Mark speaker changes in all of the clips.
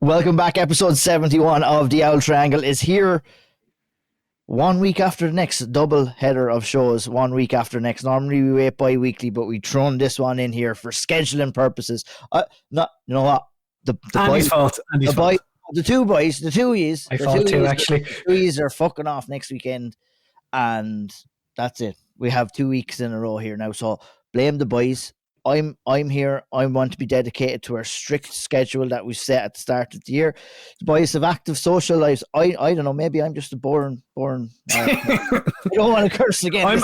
Speaker 1: Welcome back. Episode 71 of the Auld Triangle is here 1 week after the next double header of shows. 1 week after next. Normally we wait bi-weekly, but we've thrown this one in here for scheduling purposes. Not, you know what?
Speaker 2: Andy's fault.
Speaker 1: The two boys, the two E's.
Speaker 2: My fault too, actually.
Speaker 1: The two E's are fucking off next weekend, and that's it. We have 2 weeks in a row here now, so blame the boys. I'm here. I want to be dedicated to our strict schedule that we set at the start of the year. The boys have active social lives. I don't know. Maybe I'm just a boring. I don't want to curse again.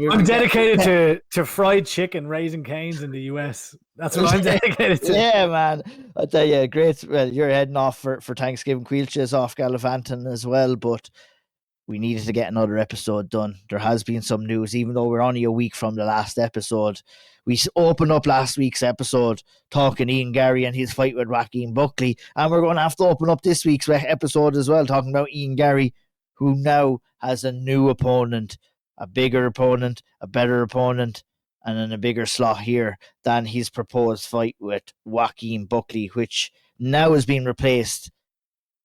Speaker 2: I'm dedicated to fried chicken, Raising Cane's in the US. That's what I'm dedicated to.
Speaker 1: Yeah, man. I tell you, great. Well, you're heading off for Thanksgiving. Caoilte is off gallivanting as well, but we needed to get another episode done. There has been some news, even though we're only a week from the last episode. We opened up last week's episode talking Ian Garry and his fight with Joaquin Buckley, and we're going to have to open up this week's episode as well, talking about Ian Garry, who now has a new opponent, a bigger opponent, a better opponent, and in a bigger slot here than his proposed fight with Joaquin Buckley, which now has been replaced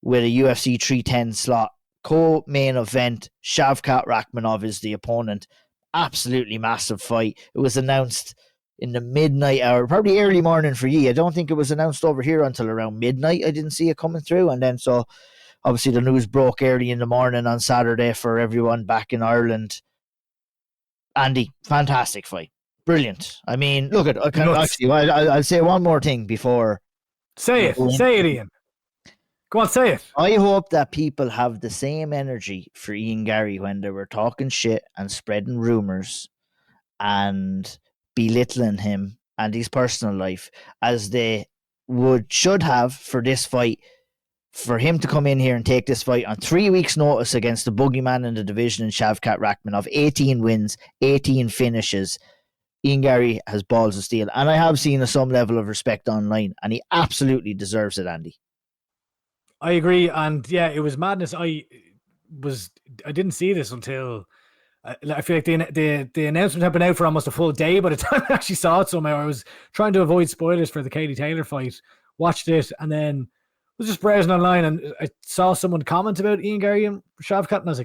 Speaker 1: with a UFC 310 slot. Co-main event, Shavkat Rakhmonov is the opponent. Absolutely massive fight. It was announced in the midnight hour, probably early morning for you. I don't think it was announced over here until around midnight. I didn't see it coming through. And then so obviously the news broke early in the morning on Saturday for everyone back in Ireland. Andy, fantastic fight. Brilliant. I mean, look, I'll say one more thing before.
Speaker 2: Say it, Ian. Go on, say it.
Speaker 1: I hope that people have the same energy for Ian Garry when they were talking shit and spreading rumours and belittling him and his personal life as they should have for this fight, for him to come in here and take this fight on 3 weeks' notice against the boogeyman in the division in Shavkat Rakhmonov. 18 wins, 18 finishes. Ian Garry has balls of steel, and I have seen some level of respect online, and he absolutely deserves it, Andy.
Speaker 2: I agree, and yeah, it was madness. I didn't see this until I feel like the announcement had been out for almost a full day by the time I actually saw it somehow. I was trying to avoid spoilers for the Katie Taylor fight, watched it, and then was just browsing online, and I saw someone comment about Ian Garry and Shavkat, and I was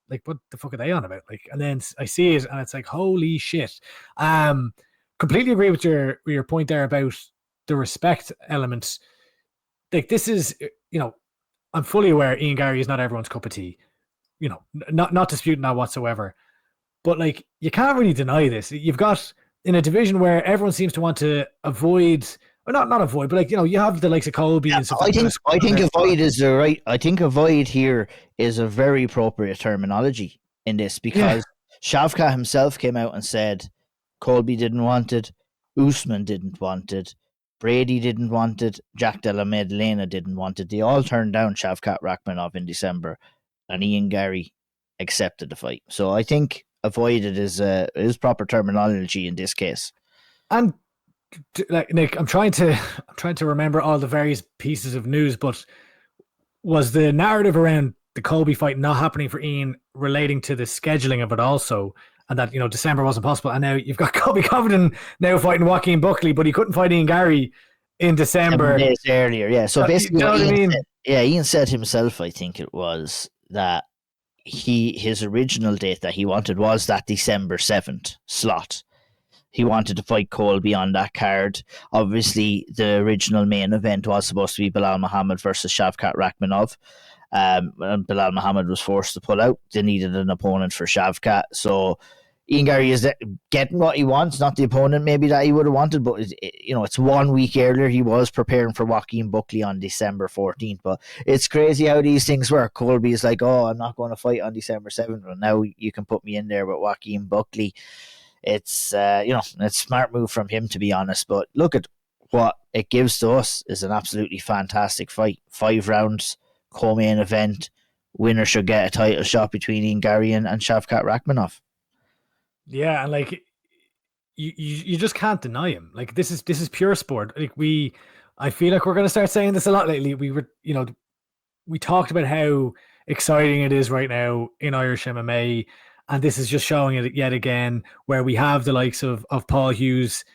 Speaker 2: like, what the fuck are they on about? Like, and then I see it, and it's like, holy shit. Completely agree with your point there about the respect element. Like, this is, I'm fully aware Ian Garry is not everyone's cup of tea. Not disputing that whatsoever. But, like, you can't really deny this. You've got, in a division where everyone seems to want to avoid, or not avoid, but, like, you have the likes of Colby and stuff.
Speaker 1: I think avoid is the right. I think avoid here is a very appropriate terminology in this, because Shavkat himself came out and said Colby didn't want it, Usman didn't want it, Brady didn't want it, Jack Della Maddalena didn't want it. They all turned down Shavkat Rakhmonov in December, and Ian Garry accepted the fight. So I think avoided is proper terminology in this case.
Speaker 2: And like, Nick, I'm trying to remember all the various pieces of news, but was the narrative around the Colby fight not happening for Ian relating to the scheduling of it also? And that, December wasn't possible. And now you've got Colby Covington now fighting Joaquin Buckley, but he couldn't fight Ian Garry in December.
Speaker 1: 7 days earlier, yeah. So basically,
Speaker 2: you know what I mean?
Speaker 1: Ian said himself, I think it was, that his original date that he wanted was that December 7th slot. He wanted to fight Colby on that card. Obviously, the original main event was supposed to be Belal Muhammad versus Shavkat Rakhmonov. And Belal Muhammad was forced to pull out. They needed an opponent for Shavkat. So Ian Garry is getting what he wants, not the opponent maybe that he would have wanted, but it's 1 week earlier. He was preparing for Joaquin Buckley on December 14th, but it's crazy how these things work. Colby is like, oh, I'm not going to fight on December 7th, but now you can put me in there with Joaquin Buckley. It's it's a smart move from him, to be honest, but look at what it gives to us is an absolutely fantastic fight. 5 rounds, co-main event, winner should get a title shot between Ian Garry and Shavkat Rakhmonov.
Speaker 2: Yeah, and like you just can't deny him. Like, this is pure sport. Like, I feel like we're going to start saying this a lot lately. We talked about how exciting it is right now in Irish MMA, and this is just showing it yet again, where we have the likes of Paul Hughes,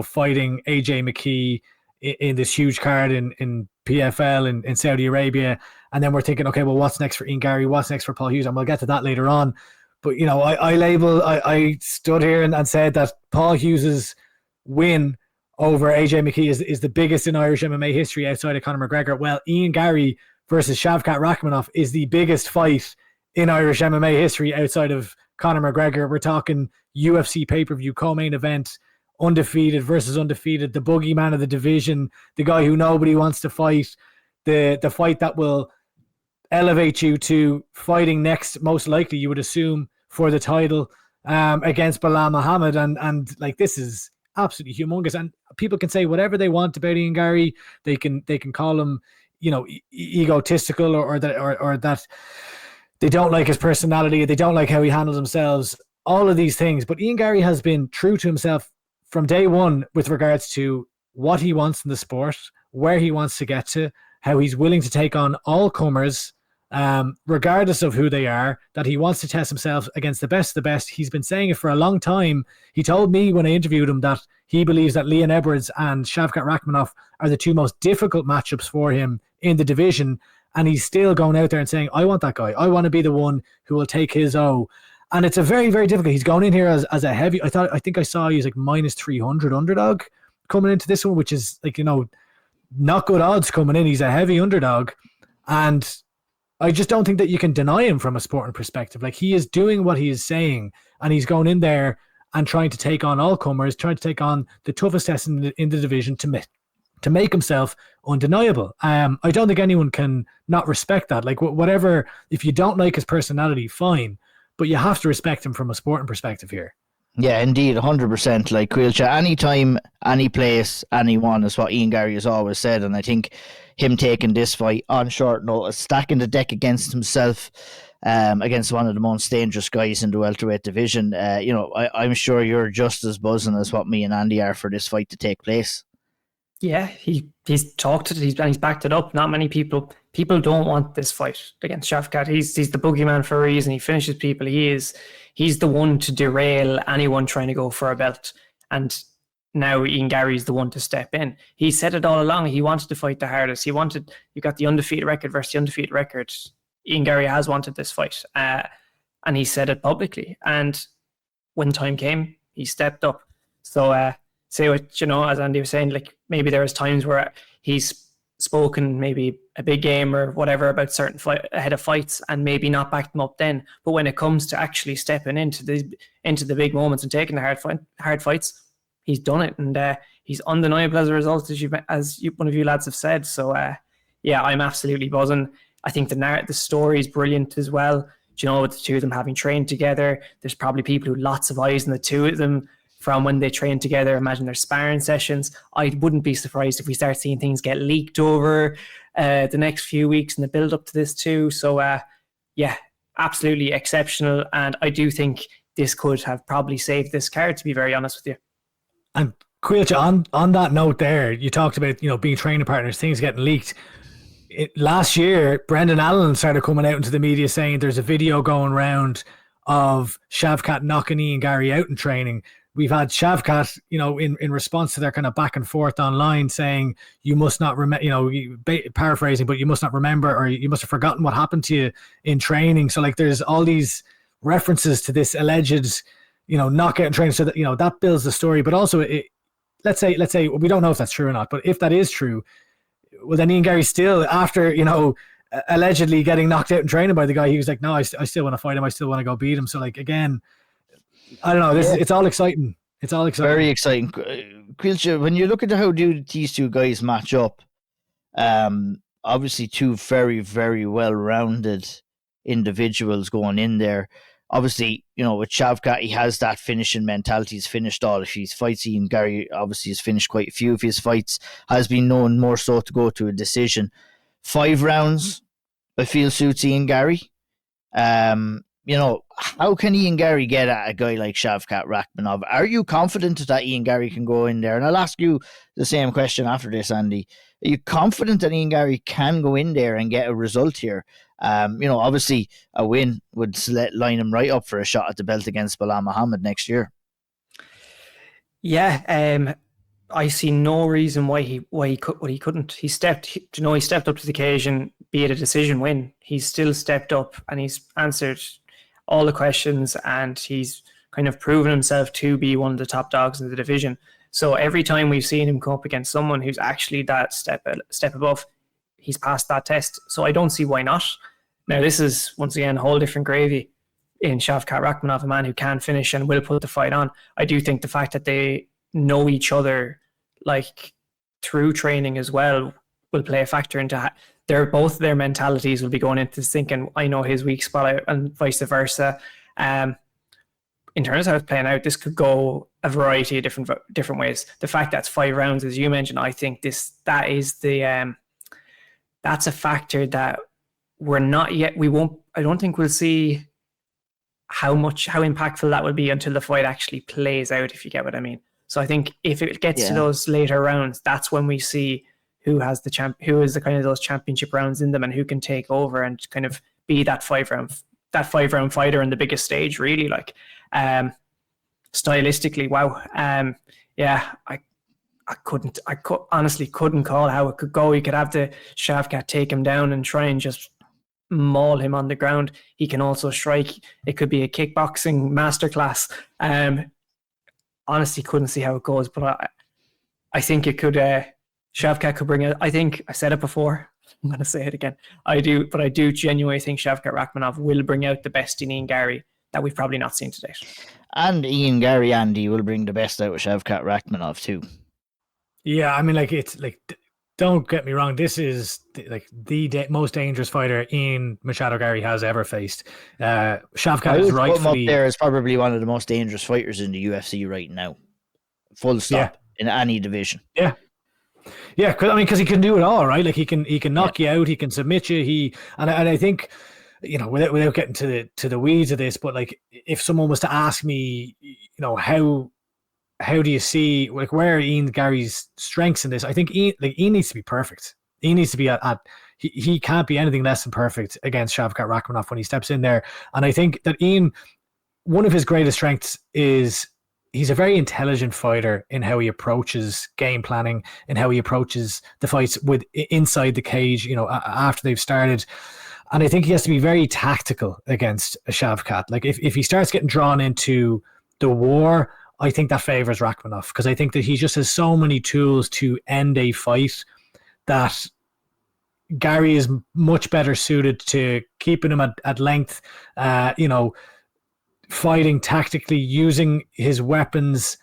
Speaker 2: fighting AJ McKee in this huge card in PFL in Saudi Arabia. And then we're thinking, okay, well, what's next for Ian Garry? What's next for Paul Hughes? And we'll get to that later on. But, you know, I stood here and said that Paul Hughes's win over AJ McKee is the biggest in Irish MMA history outside of Conor McGregor. Well, Ian Garry versus Shavkat Rakhmonov is the biggest fight in Irish MMA history outside of Conor McGregor. We're talking UFC pay-per-view co-main event, undefeated versus undefeated, the boogeyman of the division, the guy who nobody wants to fight, the fight that will elevate you to fighting next, most likely, you would assume, for the title against Bilal Muhammad. And like, this is absolutely humongous. And people can say whatever they want about Ian Garry. They can call him, you know, egotistical or that they don't like his personality, they don't like how he handles himself, all of these things. But Ian Garry has been true to himself from day one with regards to what he wants in the sport, where he wants to get to, how he's willing to take on all comers, regardless of who they are, that he wants to test himself against the best of the best. He's been saying it for a long time. He told me when I interviewed him that he believes that Leon Edwards and Shavkat Rakhmonov are the two most difficult matchups for him in the division. And he's still going out there and saying, I want that guy. I want to be the one who will take his O. And it's a very, very difficult. He's going in here as a heavy. I think I saw he's like minus 300 underdog coming into this one, which is like, you know, not good odds coming in. He's a heavy underdog. And I just don't think that you can deny him from a sporting perspective. Like, he is doing what he is saying, and he's going in there and trying to take on all comers, trying to take on the toughest test in the division to make himself undeniable. I don't think anyone can not respect that. Like, whatever, if you don't like his personality, fine, but you have to respect him from a sporting perspective here.
Speaker 1: Yeah, indeed, 100%. Like, Caoilte, anytime, any place, anyone is what Ian Garry has always said. And I think him taking this fight on short notice, stacking the deck against himself, against one of the most dangerous guys in the welterweight division, you know, I'm sure you're just as buzzing as what me and Andy are for this fight to take place.
Speaker 3: Yeah, he's talked it, he's backed it up. Not many people don't want this fight against Shavkat. He's the boogeyman for a reason. He finishes people. He's the one to derail anyone trying to go for a belt. And now Ian Garry's the one to step in. He said it all along. He wanted to fight the hardest. You got the undefeated record versus the undefeated record. Ian Garry has wanted this fight. And he said it publicly. And when time came, he stepped up. So, say what, you know, as Andy was saying, like, maybe there was times where he's spoken maybe a big game or whatever about certain ahead of fights and maybe not backed them up then. But when it comes to actually stepping into the big moments and taking the hard fights, he's done it, and he's undeniable as a result, as one of you lads have said. So yeah, I'm absolutely buzzing. I think the story is brilliant as well. Do you know, with the two of them having trained together, there's probably people who lots of eyes on the two of them from when they train together. Imagine their sparring sessions. I wouldn't be surprised if we start seeing things get leaked over the next few weeks in the build up to this too. So yeah, absolutely exceptional. And I do think this could have probably saved this card, to be very honest with you.
Speaker 2: And Caoilte, on that note there, you talked about, you know, being training partners, things getting leaked. Last year, Brendan Allen started coming out into the media saying there's a video going around of Shavkat knocking Ian Garry out in training. We've had Shavkat, you know, in response to their kind of back and forth online saying, you must not remember, you know, paraphrasing, but you must not remember, or you must have forgotten what happened to you in training. So like, there's all these references to this alleged, you know, knockout in training. So that, you know, that builds the story. But also, let's say we don't know if that's true or not, but if that is true, well, then Ian Garry still, after, you know, allegedly getting knocked out in training by the guy, he was like, no, I still want to fight him. I still want to go beat him. So like, again, I don't know. It's all exciting. It's all exciting.
Speaker 1: Very exciting. Caoilte, when you look at how these two guys match up, obviously two very, very well-rounded individuals going in there. Obviously, you know, with Shavkat, he has that finishing mentality. He's finished all of his fights. Ian Garry obviously has finished quite a few of his fights, has been known more so to go to a decision. 5 rounds, I feel, suits Ian Garry. You know, how can Ian Garry get at a guy like Shavkat Rakhmonov? Are you confident that Ian Garry can go in there? And I'll ask you the same question after this, Andy. Are you confident that Ian Garry can go in there and get a result here? You know, obviously a win would line him right up for a shot at the belt against Bilal Muhammad next year.
Speaker 3: Yeah, I see no reason why he couldn't. He stepped up to the occasion, be it a decision win. He's still stepped up and he's answered all the questions, and he's kind of proven himself to be one of the top dogs in the division. So every time we've seen him come up against someone who's actually that step above, he's passed that test. So I don't see why not. Now, this is, once again, a whole different gravy in Shavkat Rakhmonov, a man who can finish and will put the fight on. I do think the fact that they know each other, like, through training as well, will play a factor into both their mentalities will be going into this thinking, I know his weak spot, and vice versa. In terms of how it's playing out, this could go a variety of different ways. The fact that it's 5 rounds, as you mentioned, I think that's a factor that we're not yet. I don't think we'll see how impactful that will be until the fight actually plays out, if you get what I mean. So I think if it gets to those later rounds, that's when we see who is the kind of those championship rounds in them, and who can take over and kind of be that 5 round fighter on the biggest stage, really. Like, stylistically, wow. I honestly couldn't call how it could go. You could have the Shavkat take him down and try and just maul him on the ground. He can also strike. It could be a kickboxing masterclass. Honestly, couldn't see how it goes, but I think it could. Shavkat could bring it. I think I said it before. I'm going to say it again. I do genuinely think Shavkat Rakhmonov will bring out the best in Ian Garry that we've probably not seen to date.
Speaker 1: And Ian Garry, Andy, will bring the best out of Shavkat Rakhmonov too.
Speaker 2: Yeah, I mean, like, it's like, don't get me wrong, this is like the most dangerous fighter Ian Machado Garry has ever faced. Shavkat is rightfully
Speaker 1: up there as probably one of the most dangerous fighters in the UFC right now. Full stop, in any division.
Speaker 2: Yeah. Yeah, because he can do it all, right? Like, he can knock you out, he can submit you. And I think, without getting to the weeds of this, but like, if someone was to ask me, how do you see, like, where are Ian Garry's strengths in this? I think Ian needs to be perfect. He needs to be he can't be anything less than perfect against Shavkat Rakhmonov when he steps in there. And I think that Ian, one of his greatest strengths is he's a very intelligent fighter in how he approaches game planning and how he approaches the fights with inside the cage, after they've started. And I think he has to be very tactical against a Shavkat. Like, if he starts getting drawn into the war, I think that favors Rakhmonov, because I think that he just has so many tools to end a fight that Garry is much better suited to keeping him at length, fighting tactically, using his weapons,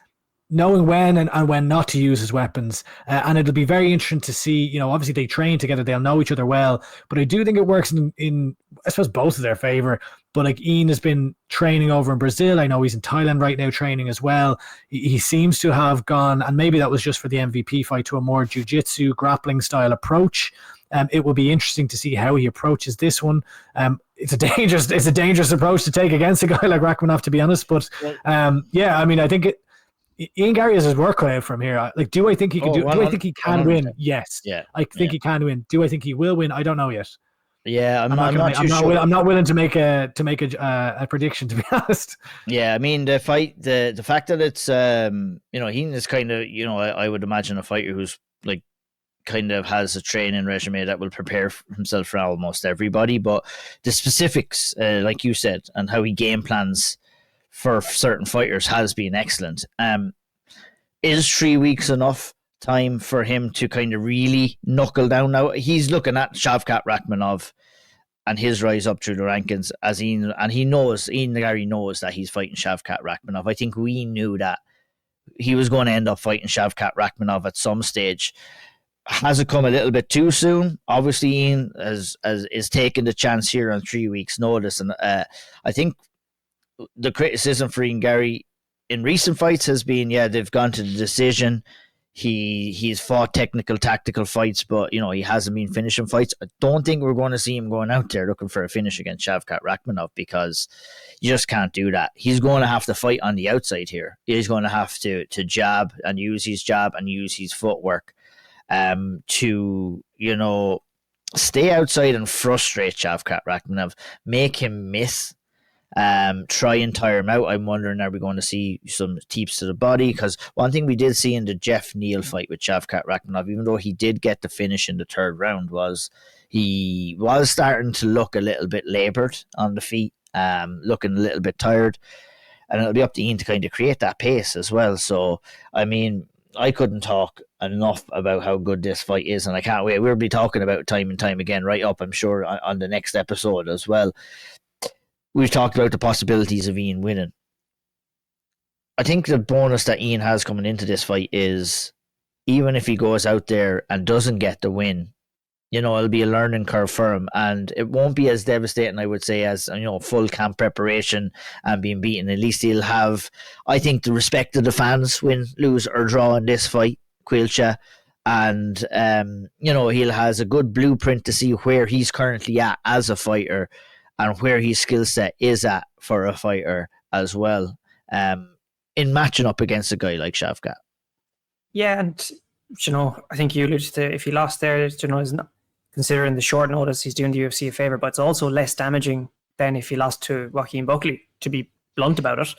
Speaker 2: knowing when and when not to use his weapons. And it'll be very interesting to see, obviously they train together, they'll know each other well, but I do think it works in I suppose, both of their favor. But like, Ian has been training over in Brazil. I know he's in Thailand right now training as well. He seems to have gone, and maybe that was just for the MVP fight, to a more jiu-jitsu grappling style approach. It will be interesting to see how he approaches this one. It's a dangerous approach to take against a guy like Rakhmonov, to be honest. But I mean, I think Ian Garry has his work cut out from here. Like, do I think he can do? Do I think he can win? Yes. Yeah. I think he can win. Do I think he will win? I don't know yet. Yeah, I'm not willing to make a prediction, to be honest.
Speaker 1: Yeah, I mean, the fight, the fact that it's Ian is kind of, I would imagine a fighter who's like kind of has a training resume that will prepare himself for almost everybody, but the specifics, like you said, and how he game plans for certain fighters has been excellent. Is 3 weeks enough time for him to kind of really knuckle down now? He's looking at Shavkat Rakhmonov and his rise up through the rankings as Ian, and Ian Garry knows that he's fighting Shavkat Rakhmonov. I think we knew that he was going to end up fighting Shavkat Rakhmonov at some stage. Has it come a little bit too soon? Obviously, Ian is taking the chance here on 3 weeks' notice, and I think the criticism for Ian Garry in recent fights has been, they've gone to the decision. He's fought technical, tactical fights, but he hasn't been finishing fights. I don't think we're going to see him going out there looking for a finish against Shavkat Rakhmonov, because you just can't do that. He's going to have to fight on the outside here. He's going to have to jab and use his jab and use his footwork to stay outside and frustrate Shavkat Rakhmonov, make him miss. try and tire him out. I'm wondering, are we going to see some teeps to the body? Because one thing we did see in the Jeff Neal fight with Shavkat Rakhmonov, even though he did get the finish in the third round, was he was starting to look a little bit laboured on the feet, looking a little bit tired. And it'll be up to Ian to kind of create that pace as well. So, I mean, I couldn't talk enough about how good this fight is, and I can't wait. We'll be talking about it time and time again, right up, I'm sure, on the next episode as well. We've talked about the possibilities of Ian winning. I think the bonus that Ian has coming into this fight is, even if he goes out there and doesn't get the win, you know, it'll be a learning curve for him, and it won't be as devastating, I would say, as, you know, full camp preparation and being beaten. At least he'll have, I think, the respect of the fans, win, lose or draw in this fight, Caoilte, and you know, he'll has a good blueprint to see where he's currently at as a fighter and where his skill set is at for a fighter as well, in matching up against a guy like Shavkat.
Speaker 3: Yeah, and you know, I think you alluded to, if he lost there, you know, is not, considering the short notice, he's doing the UFC a favour, but it's also less damaging than if he lost to Joaquin Buckley, to be blunt about it.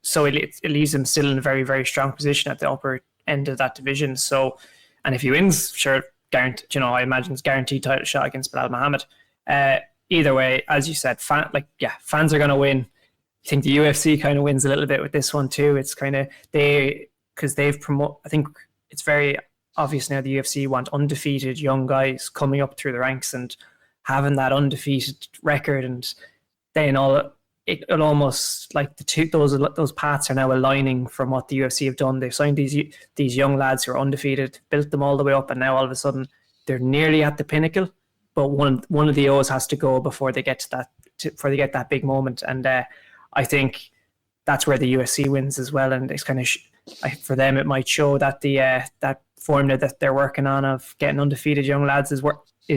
Speaker 3: So it leaves him still in a very, very strong position at the upper end of that division. So, and if he wins, sure, you know, I imagine it's guaranteed title shot against Belal Muhammad. Either way, as you said, fans are going to win. I think the UFC kind of wins a little bit with this one too. It's kind of, because they've promoted, I think it's very obvious now the UFC want undefeated young guys coming up through the ranks and having that undefeated record, and then it'll almost like those paths are now aligning from what the UFC have done. They've signed these young lads who are undefeated, built them all the way up, and now all of a sudden they're nearly at the pinnacle. But one of the O's has to go before they get to that big moment, and I think that's where the UFC wins as well. And it's kind of for them, it might show that that formula that they're working on of getting undefeated young lads is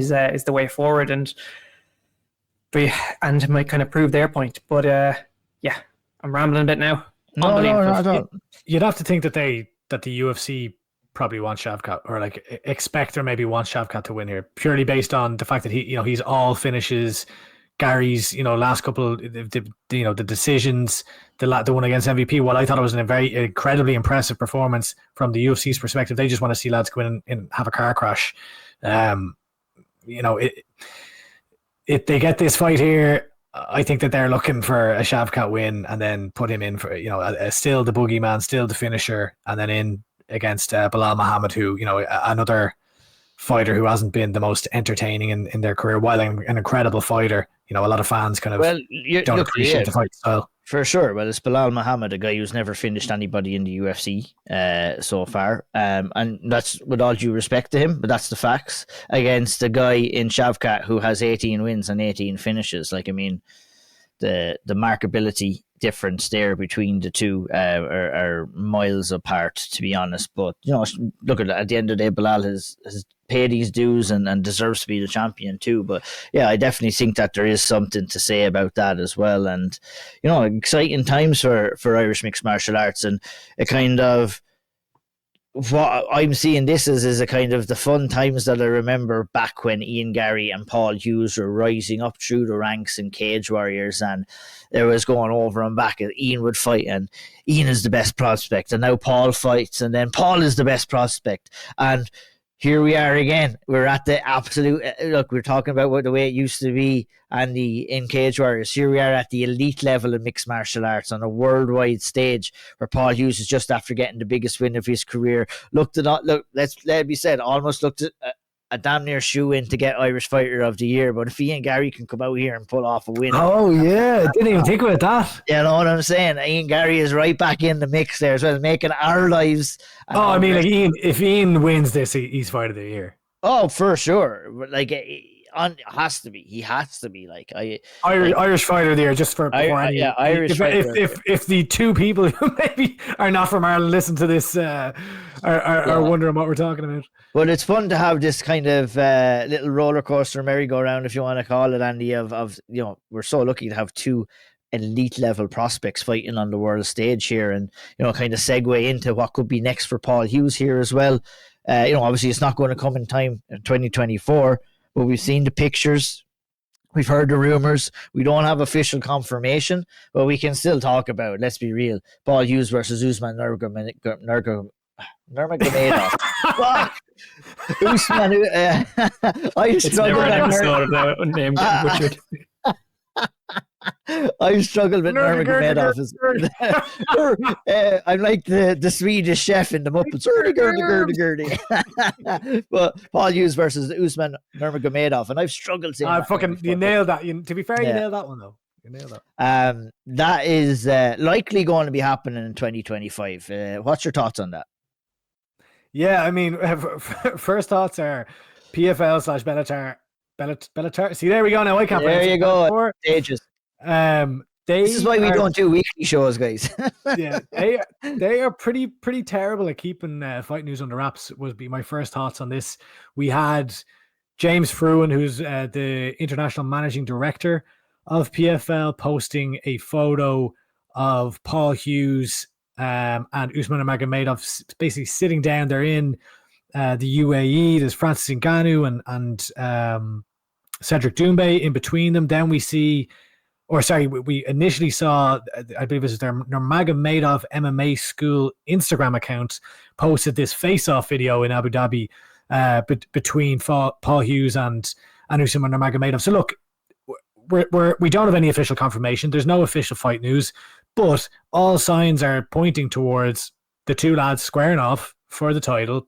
Speaker 3: the way forward, and it might kind of prove their point. But yeah, I'm rambling a bit now.
Speaker 1: No, I don't.
Speaker 2: You'd have to think that the UFC probably want Shavkat, or like expect or maybe want Shavkat to win here, purely based on the fact that he's all finishes. Gary's, last couple, the decisions, the one against MVP. While I thought it was a very incredibly impressive performance from the UFC's perspective, they just want to see lads go in and have a car crash. If they get this fight here, I think that they're looking for a Shavkat win and then put him in for still the boogeyman, still the finisher, and then in against Belal Muhammad, who another fighter who hasn't been the most entertaining in their career, while an incredible fighter. A lot of fans kind of don't appreciate the fight style.
Speaker 1: For sure. Well, it's Belal Muhammad, a guy who's never finished anybody in the UFC so far. And that's with all due respect to him, but that's the facts. Against a guy in Shavkat who has 18 wins and 18 finishes. The marketability difference there between the two are miles apart, to be honest. But look at the end of the day, Belal has paid his dues and deserves to be the champion too. But yeah, I definitely think that there is something to say about that as well. And exciting times for Irish mixed martial arts, and a kind of what I'm seeing this is a kind of the fun times that I remember back when Ian Garry and Paul Hughes were rising up through the ranks in Cage Warriors, and there was going over and back, and Ian would fight, and Ian is the best prospect, and now Paul fights, and then Paul is the best prospect, and here we are again. We're at the absolute, look, we're talking about the way it used to be in Cage Warriors. Here we are at the elite level of mixed martial arts on a worldwide stage, where Paul Hughes is just after getting the biggest win of his career. Let it be said, almost looked at a damn near shoe in to get Irish Fighter of the Year. But if Ian Garry can come out here and pull off a win.
Speaker 2: Oh, yeah. I didn't even think about that.
Speaker 1: You know what I'm saying? Ian Garry is right back in the mix there as well, making our lives.
Speaker 2: If Ian wins this, he's Fighter of the Year.
Speaker 1: Oh, for sure. Has to be. He has to be.
Speaker 2: Irish Fighter of the Year, just for
Speaker 1: Irish.
Speaker 2: If the two people who maybe are not from Ireland listen to this are wondering what we're talking about.
Speaker 1: But it's fun to have this kind of little roller coaster merry-go-round, if you want to call it, Andy. Of we're so lucky to have two elite level prospects fighting on the world stage here, and kind of segue into what could be next for Paul Hughes here as well. Obviously it's not going to come in time in 2024, but we've seen the pictures We've heard the rumors. We don't have official confirmation, but we can still talk about it. Let's be real. Paul Hughes versus Usman Nurmagomedov. Fuck. Usman. I struggled with Nurmagomedov. I'm like the Swedish chef in the Muppets. But Paul Hughes versus Usman Nurmagomedov, and I've struggled saying
Speaker 2: you nailed that. To be fair, you nailed that one though. You nailed
Speaker 1: that. That is likely going to be happening in 2025. What's your thoughts on that?
Speaker 2: Yeah, I mean, first thoughts are PFL/Bellator. Bellator. See, there we go. Now I can't.
Speaker 1: There you go. Stages. This is why we don't do weekly shows, guys.
Speaker 2: Yeah, they are pretty terrible at keeping fight news under wraps. Would be my first thoughts on this. We had James Fruin, who's the international managing director of PFL, posting a photo of Paul Hughes and Usman Nurmagomedov basically sitting down. They're in the UAE. There's Francis Ngannou and Cedric Doumbé in between them. Then we see, we initially saw, I believe it was their Nurmagomedov MMA school Instagram account posted this face-off video in Abu Dhabi between Paul Hughes and Usman Nurmagomedov. So look, we don't have any official confirmation. There's no official fight news, but all signs are pointing towards the two lads squaring off for the title.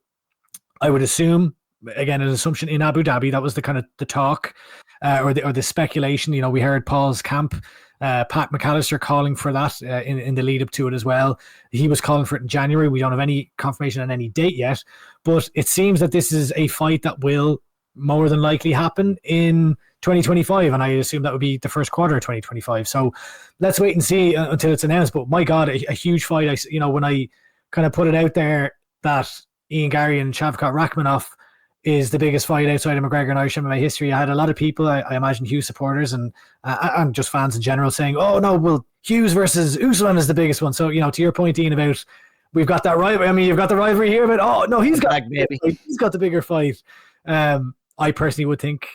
Speaker 2: I would assume, again, an assumption in Abu Dhabi, that was the kind of the talk or the speculation. You know, we heard Paul's camp, Pat McAllister calling for that in the lead up to it as well. He was calling for it in January. We don't have any confirmation on any date yet, but it seems that this is a fight that will more than likely happen in 2025, and I assume that would be the first quarter of 2025. So let's wait and see until it's announced. But my God, a huge fight. When I kind of put it out there that Ian Garry and Shavkat Rakhmonov is the biggest fight outside of McGregor and Irish MMA history, I had a lot of people, I imagine Hughes supporters and just fans in general, saying, "Oh no, well, Hughes versus Usman is the biggest one." So to your point, Ian, about we've got that rivalry. I mean, you've got the rivalry here, but oh no, he's got the bigger fight. I personally would think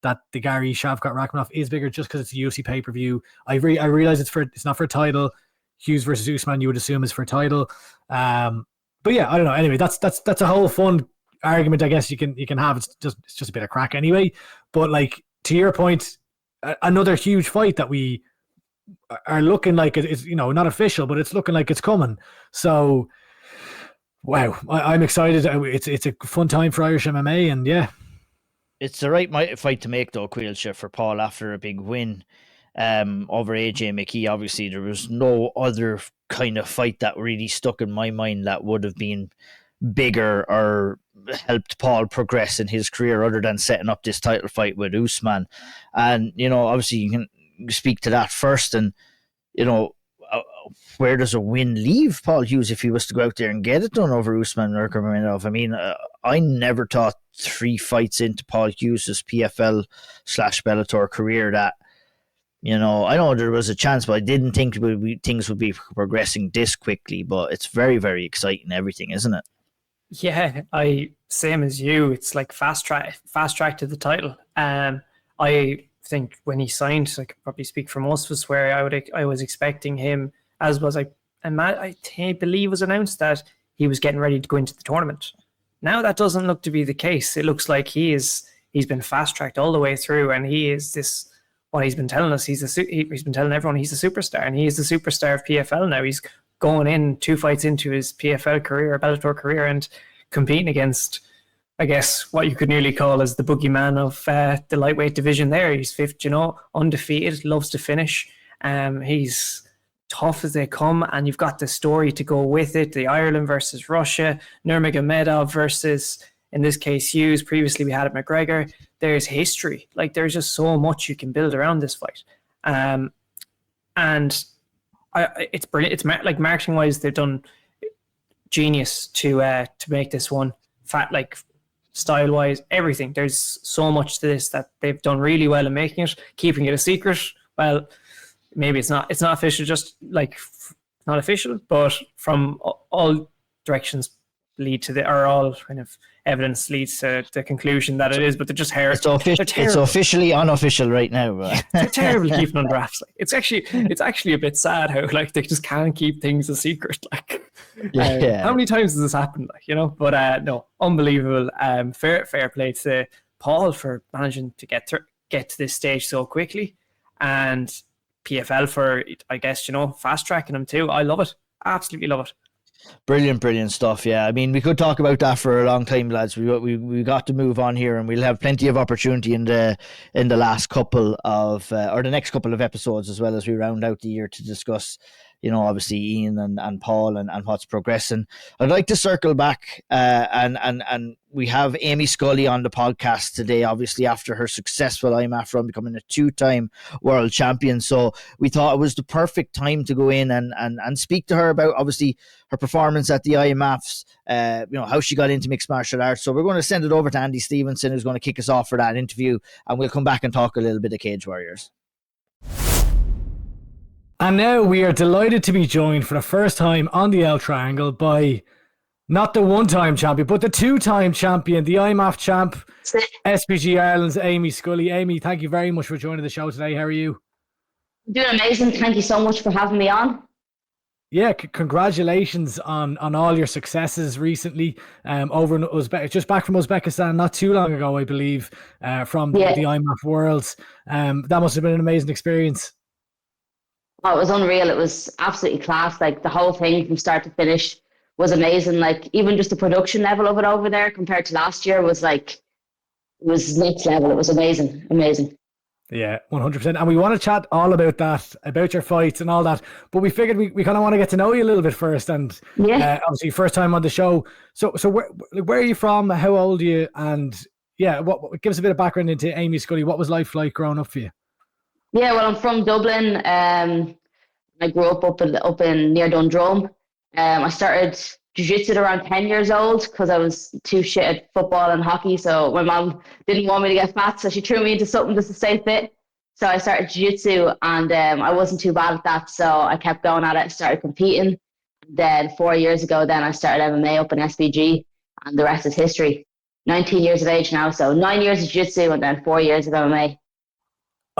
Speaker 2: that the Garry Shavkat Rakhmonov is bigger just because it's a UFC pay-per-view. I realize it's not for a title. Hughes versus Usman, you would assume, is for a title. But yeah, I don't know. Anyway, that's a whole fun argument, I guess you can have. It's just a bit of crack anyway. But like, to your point, another huge fight that we are looking like it's not official, but it's looking like it's coming. So wow, I'm excited. It's a fun time for Irish MMA, and yeah.
Speaker 1: It's the right fight to make, though, Caoilte, for Paul after a big win over AJ McKee. Obviously, there was no other kind of fight that really stuck in my mind that would have been bigger or helped Paul progress in his career other than setting up this title fight with Usman. And, obviously you can speak to that first. And, where does a win leave Paul Hughes if he was to go out there and get it done over Usman Nurmagomedov? I mean, I never thought 3 fights into Paul Hughes' PFL/Bellator career that, I know there was a chance, but I didn't think things would be progressing this quickly. But it's very, very exciting, everything, isn't it?
Speaker 3: Yeah, same as you. It's like fast track to the title. I think when he signed, I could probably speak for most of us, where I was expecting him, as was I believe was announced that he was getting ready to go into the tournament. Now that doesn't look to be the case. It looks like he's been fast tracked all the way through, and he is this. What he's been telling us, he's been telling everyone he's a superstar, and he is the superstar of PFL now. He's going in 2 fights into his PFL career, Bellator career, and competing against, I guess, what you could nearly call as the boogeyman of the lightweight division there. He's 5th, undefeated, loves to finish. He's tough as they come, and you've got the story to go with it. The Ireland versus Russia, Nurmagomedov versus, in this case, Hughes. Previously we had it McGregor. There's history. Like, there's just so much you can build around this fight. And it's brilliant. It's like, marketing wise, they've done genius to make this one fat, like style wise, everything. There's so much to this that they've done really well in making it, keeping it a secret. Well, maybe it's not official, just like not official, but from all directions lead to all kind of evidence leads to the conclusion that it is, but they're just
Speaker 1: It's officially unofficial right now.
Speaker 3: They're terrible keeping under wraps. Like, it's actually a bit sad how like they just can't keep things a secret. Like, how many times has this happened? Like, you know, but no, unbelievable. Fair play to Paul for managing to get to this stage so quickly, and PFL for, I guess, you know, fast tracking him too. I love it. Absolutely love it.
Speaker 1: Brilliant stuff. Yeah, I mean, we could talk about that for a long time, lads. We got to move on here, and we'll have plenty of opportunity in the last couple of or the next couple of episodes, as well as we round out the year, to discuss, you know, obviously Ian and Paul and what's progressing. I'd like to circle back and we have Amy Scully on the podcast today, obviously after her successful IMAF run, becoming a 2-time world champion. So we thought it was the perfect time to go in and speak to her about, obviously, her performance at the IMAFs, you know, how she got into mixed martial arts. So we're going to send it over to Andy Stevenson, who's going to kick us off for that interview, and we'll come back and talk a little bit of Cage Warriors.
Speaker 2: And now we are delighted to be joined for the first time on the L Triangle by not the one-time champion, but the 2-time champion, the IMAF champ, SPG Ireland's Amy Scully. Amy, thank you very much for joining the show today. How are you?
Speaker 4: Doing amazing. Thank you so much for having me on.
Speaker 2: Yeah, congratulations on all your successes recently. Over in just back from Uzbekistan not too long ago, I believe, from the IMAF Worlds. That must have been an amazing experience.
Speaker 4: Oh, it was unreal. It was absolutely class. Like, the whole thing from start to finish was amazing. Like, even just the production level of it over there compared to last year was like, it was next level. It was amazing.
Speaker 2: Yeah, 100%. And we want to chat all about that, about your fights and all that. But we figured we kind of want to get to know you a little bit first. And obviously, first time on the show. So where are you from? How old are you? And what give us a bit of background into Amy Scully. What was life like growing up for you?
Speaker 4: Yeah, well, I'm from Dublin. I grew up in near Dundrum. I started jiu-jitsu at around 10 years old because I was too shit at football and hockey. So my mom didn't want me to get fat, so she threw me into something just to stay fit. So I started jiu-jitsu, and I wasn't too bad at that. So I kept going at it, started competing. Then 4 years ago, I started MMA up in SBG, and the rest is history. 19 years of age now, so 9 years of jiu-jitsu and then 4 years of MMA.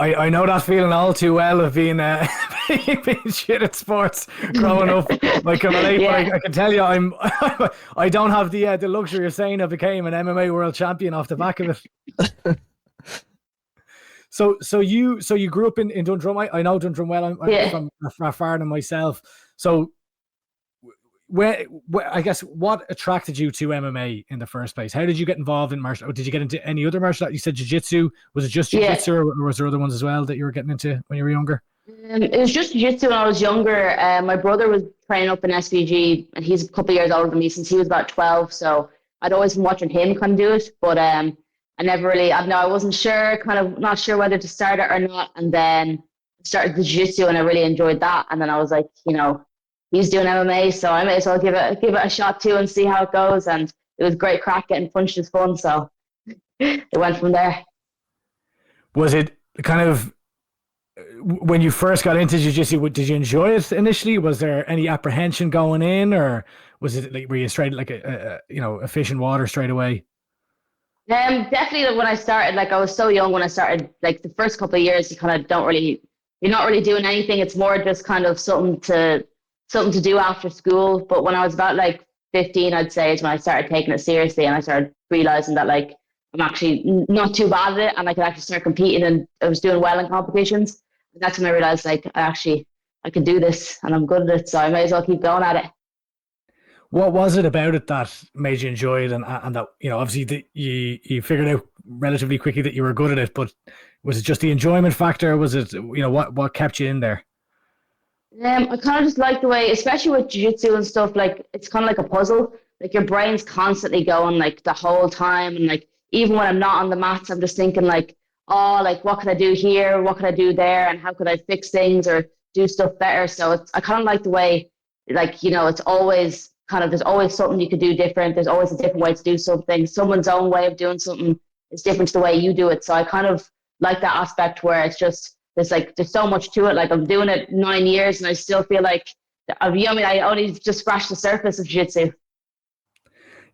Speaker 2: I know that feeling all too well of being being shit at sports growing up. I can tell you, I don't have the luxury of saying I became an MMA world champion off the back of it. So you grew up in Dundrum. I know Dundrum well. I'm from Farnham myself. So where I guess what attracted you to MMA in the first place? How did you get involved in martial? Did you get into any other martial art? You said jiu-jitsu. Was it just jiu-jitsu, or was there other ones as well that you were getting into when you were younger?
Speaker 4: It was just jiu-jitsu when I was younger. My brother was training up in SVG, and he's a couple of years older than me since he was about 12. So I'd always been watching him kind of do it, but I never really. I wasn't sure, not sure whether to start it or not. And then I started the jiu-jitsu, and I really enjoyed that. And then I was like, he's doing MMA, so I may as well give it a shot too and see how it goes. And it was great crack. Getting punched is fun, so it went from there.
Speaker 2: Was it kind of, when you first got into jiu-jitsu, did you enjoy it initially? Was there any apprehension going in, or was it like, were you straight like a fish in water straight away?
Speaker 4: Definitely when I started, like, I was so young when I started. Like, the first couple of years, you're not really doing anything. It's more just kind of something to do after school. But when I was about like 15, I'd say, is when I started taking it seriously, and I started realizing that, like, I'm actually not too bad at it, and I could actually start competing, and I was doing well in competitions. And that's when I realized, like, I can do this, and I'm good at it, so I may as well keep going at it.
Speaker 2: What was it about it that made you enjoy it, and that, obviously you figured out relatively quickly that you were good at it, but was it just the enjoyment factor? Was it, what kept you in there?
Speaker 4: I kind of just like the way, especially with jiu-jitsu and stuff, like, it's kind of like a puzzle. Like, your brain's constantly going, like, the whole time, and, like, even when I'm not on the mats, I'm just thinking, like, what could I do here? What could I do there? And how could I fix things or do stuff better? So I kind of like the way, like, it's always there's always something you could do different. There's always a different way to do something. Someone's own way of doing something is different to the way you do it. So I kind of like that aspect where it's just, there's so much to it. Like, I'm doing it 9 years, and I still feel like I only just scratched the surface of jiu-jitsu.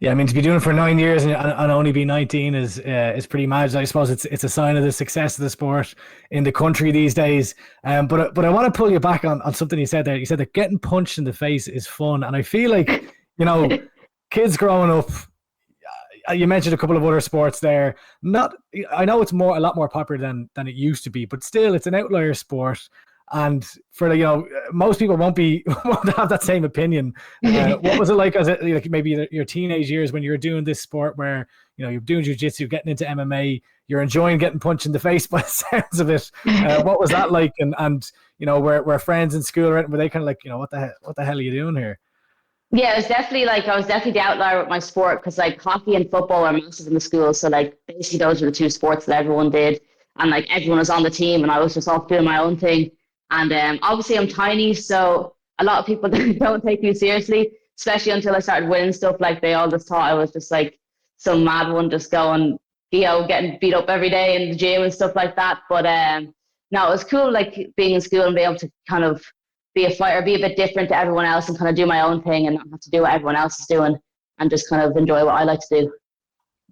Speaker 2: Yeah, I mean, to be doing it for 9 years and only be 19 is pretty mad. I suppose it's a sign of the success of the sport in the country these days. But I want to pull you back on something you said there. You said that getting punched in the face is fun, and I feel like, you know, kids growing up. You mentioned a couple of other sports there. I know it's a lot more popular than it used to be, but still, it's an outlier sport. And for most people won't have that same opinion. What was it like as like maybe your teenage years when you were doing this sport where you're doing jiu-jitsu, getting into MMA, you're enjoying getting punched in the face by the sounds of it? What was that like? And were friends in school, right? Were they kind of like, what the hell are you doing here?
Speaker 4: Yeah, it was definitely I was definitely the outlier with my sport because like hockey and football are massive in the school. So like basically those were the two sports that everyone did, and like everyone was on the team, and I was just off doing my own thing. And obviously I'm tiny, so a lot of people don't take me seriously, especially until I started winning stuff. Like they all just thought I was just like some mad one, just going, getting beat up every day in the gym and stuff like that. But no, it was cool, like being in school and being able to kind of be a fighter, be a bit different to everyone else and kind of do my own thing and not have to do what everyone else is doing and just kind of enjoy what I like to do.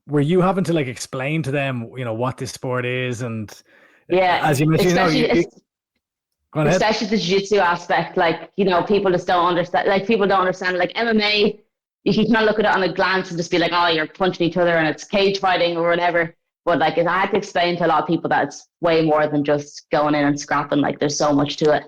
Speaker 2: Were you having to like explain to them, what this sport is? And
Speaker 4: yeah,
Speaker 2: as you mentioned,
Speaker 4: especially the jiu-jitsu aspect, like, people just don't understand, like people don't understand, like MMA, you can kind of look at it on a glance and just be like, oh, you're punching each other and it's cage fighting or whatever. But like, I had to explain to a lot of people that it's way more than just going in and scrapping. Like there's so much to it.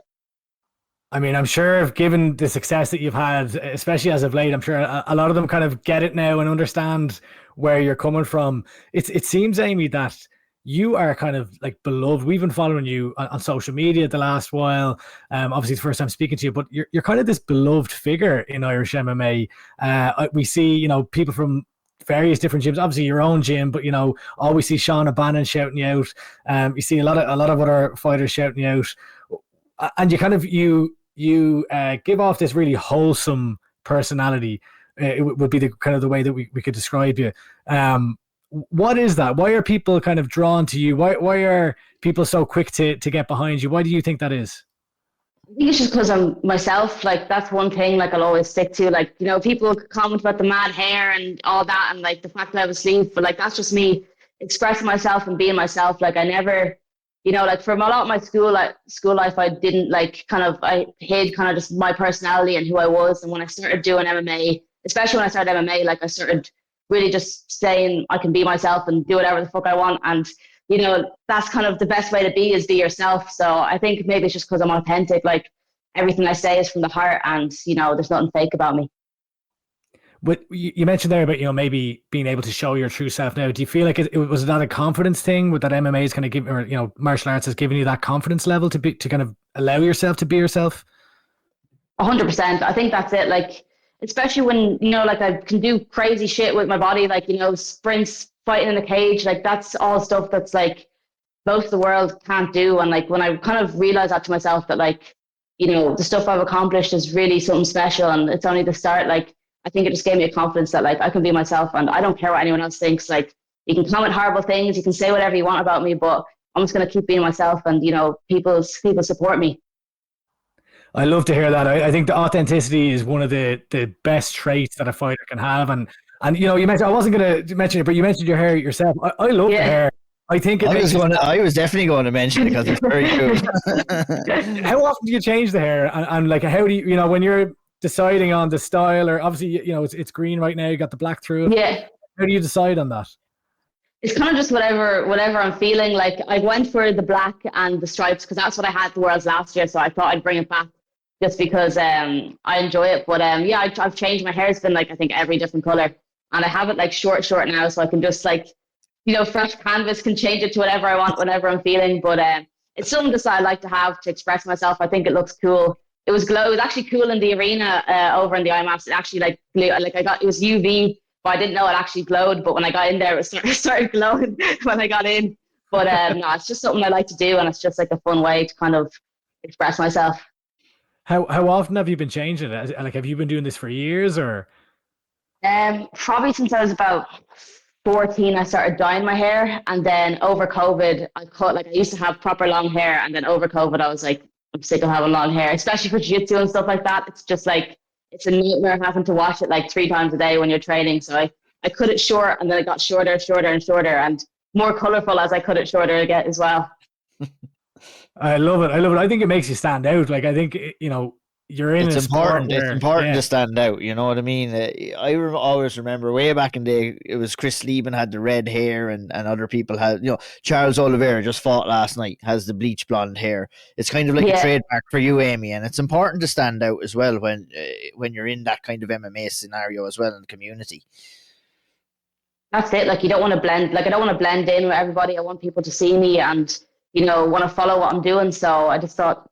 Speaker 2: I mean, I'm sure given the success that you've had, especially as of late, I'm sure a lot of them kind of get it now and understand where you're coming from. It seems, Amy, that you are kind of like beloved. We've been following you on social media the last while. Obviously, it's the first time speaking to you, but you're kind of this beloved figure in Irish MMA. We see, people from various different gyms, obviously your own gym, but always see Sean O'Bannon shouting you out. You see a lot of other fighters shouting you out, and you kind of you give off this really wholesome personality. It would be the kind of the way that we could describe you. What is that? Why are people kind of drawn to you? Why are people so quick to get behind you? Why do you think that is?
Speaker 4: I think it's just because I'm myself. Like that's one thing like I'll always stick to. Like, people comment about the mad hair and all that and like the fact that I have a sleeve, but like that's just me expressing myself and being myself. Like I never, like from a lot of my school life, I didn't I hid kind of just my personality and who I was. And when I started doing MMA, especially when I started MMA, like I started really just saying I can be myself and do whatever the fuck I want. And, that's kind of the best way to be yourself. So I think maybe it's just because I'm authentic. Like everything I say is from the heart and, there's nothing fake about me.
Speaker 2: But you mentioned there about, maybe being able to show your true self now. Do you feel like it was that a confidence thing with that MMA is kind of giving, or, martial arts has given you that confidence level to kind of allow yourself to be yourself?
Speaker 4: 100%. I think that's it. Like, especially when, like I can do crazy shit with my body, like, sprints, fighting in the cage, like that's all stuff that's like most of the world can't do. And like when I kind of realized that to myself that like, the stuff I've accomplished is really something special and it's only the start. Like, I think it just gave me a confidence that like I can be myself and I don't care what anyone else thinks. Like you can comment horrible things, you can say whatever you want about me, but I'm just going to keep being myself and, people support me.
Speaker 2: I love to hear that. I think the authenticity is one of the best traits that a fighter can have. And you mentioned, I wasn't going to mention it, but you mentioned your hair yourself. I love the hair. I think
Speaker 1: I was definitely going to mention it because it's very good.
Speaker 2: How often do you change the hair? And like, how do you, when you're deciding on the style, or obviously, it's green right now, you got the black through it.
Speaker 4: Yeah.
Speaker 2: How do you decide on that?
Speaker 4: It's kind of just whatever I'm feeling. Like I went for the black and the stripes because that's what I had at the Worlds last year. So I thought I'd bring it back just because I enjoy it. But yeah, I've changed my hair. It's been like, I think every different color. And I have it like short now. So I can just like, fresh canvas, can change it to whatever I want, whenever I'm feeling. But it's something that I like to have to express myself. I think it looks cool. It was actually cool in the arena over in the IMAPs. It actually like it was UV, but I didn't know it actually glowed. But when I got in there, it started glowing when I got in. But no, it's just something I like to do. And it's just like a fun way to kind of express myself.
Speaker 2: How often have you been changing it? Like, have you been doing this for years or?
Speaker 4: Probably since I was about 14, I started dyeing my hair. And then over COVID, I cut, like I used to have proper long hair. And then over COVID, I was like, I'm sick of having long hair, especially for jiu-jitsu and stuff like that. It's just like, it's a nightmare having to watch it like 3 times a day when you're training. So I cut it short, and then it got shorter and more colorful as I cut it shorter again as well.
Speaker 2: I love it. I think it makes you stand out. Like, I think, you're in
Speaker 1: It's
Speaker 2: a sport
Speaker 1: important.
Speaker 2: where,
Speaker 1: It's important to stand out. You know what I mean? Always remember way back in the day, it was Chris Lieben had the red hair, and other people had, Charles Oliveira just fought last night, has the bleach blonde hair. It's kind of like a trademark for you, Amy, and it's important to stand out as well when you're in that kind of MMA scenario as well in the community.
Speaker 4: That's it. Like, you don't want to blend. Like, I don't want to blend in with everybody. I want people to see me and want to follow what I'm doing. So I just thought,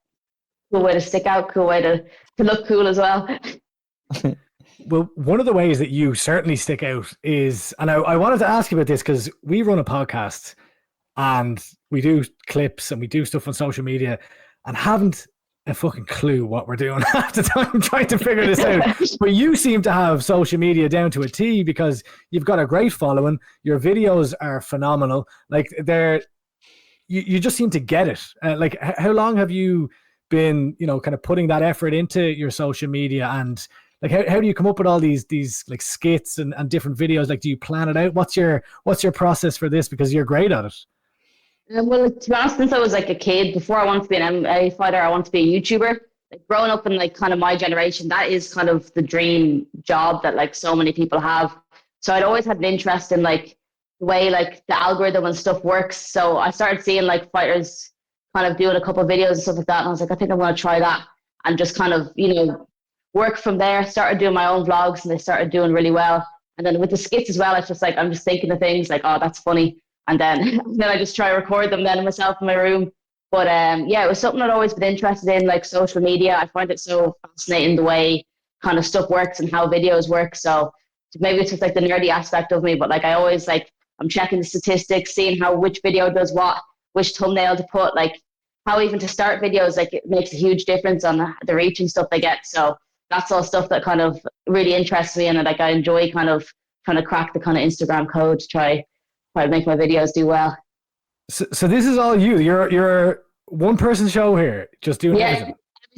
Speaker 4: cool way to stick out, cool way to look cool as well.
Speaker 2: Well, one of the ways that you certainly stick out is, and I wanted to ask you about this because we run a podcast and we do clips and we do stuff on social media and haven't a fucking clue what we're doing half the time trying to figure this out. But you seem to have social media down to a T because you've got a great following. Your videos are phenomenal. Like, you just seem to get it. Like, how long have you been, kind of putting that effort into your social media, and like how do you come up with all these like skits and different videos? Like, do you plan it out? What's your process for this? Because you're great at it.
Speaker 4: Well, to be honest, since I was like a kid, before I wanted to be an MMA fighter, I wanted to be a YouTuber. Like, growing up in like kind of my generation, that is kind of the dream job that like so many people have. So I'd always had an interest in like the way like the algorithm and stuff works. So I started seeing like fighters kind of doing a couple of videos and stuff like that. And I was like, I think I'm going to try that and just kind of, work from there. Started doing my own vlogs and they started doing really well. And then with the skits as well, it's just like, I'm just thinking of things like, oh, that's funny. And then I just try to record them then myself in my room. But it was something I'd always been interested in, like social media. I find it so fascinating the way kind of stuff works and how videos work. So maybe it's just like the nerdy aspect of me, but like I always I'm checking the statistics, seeing which video does what, which thumbnail to put, like how even to start videos, like it makes a huge difference on the reach and stuff they get. So that's all stuff that kind of really interests me, and like I enjoy kind of trying to crack the kind of Instagram code to try to make my videos do well.
Speaker 2: So this is all you. You're one person show here, just doing everything.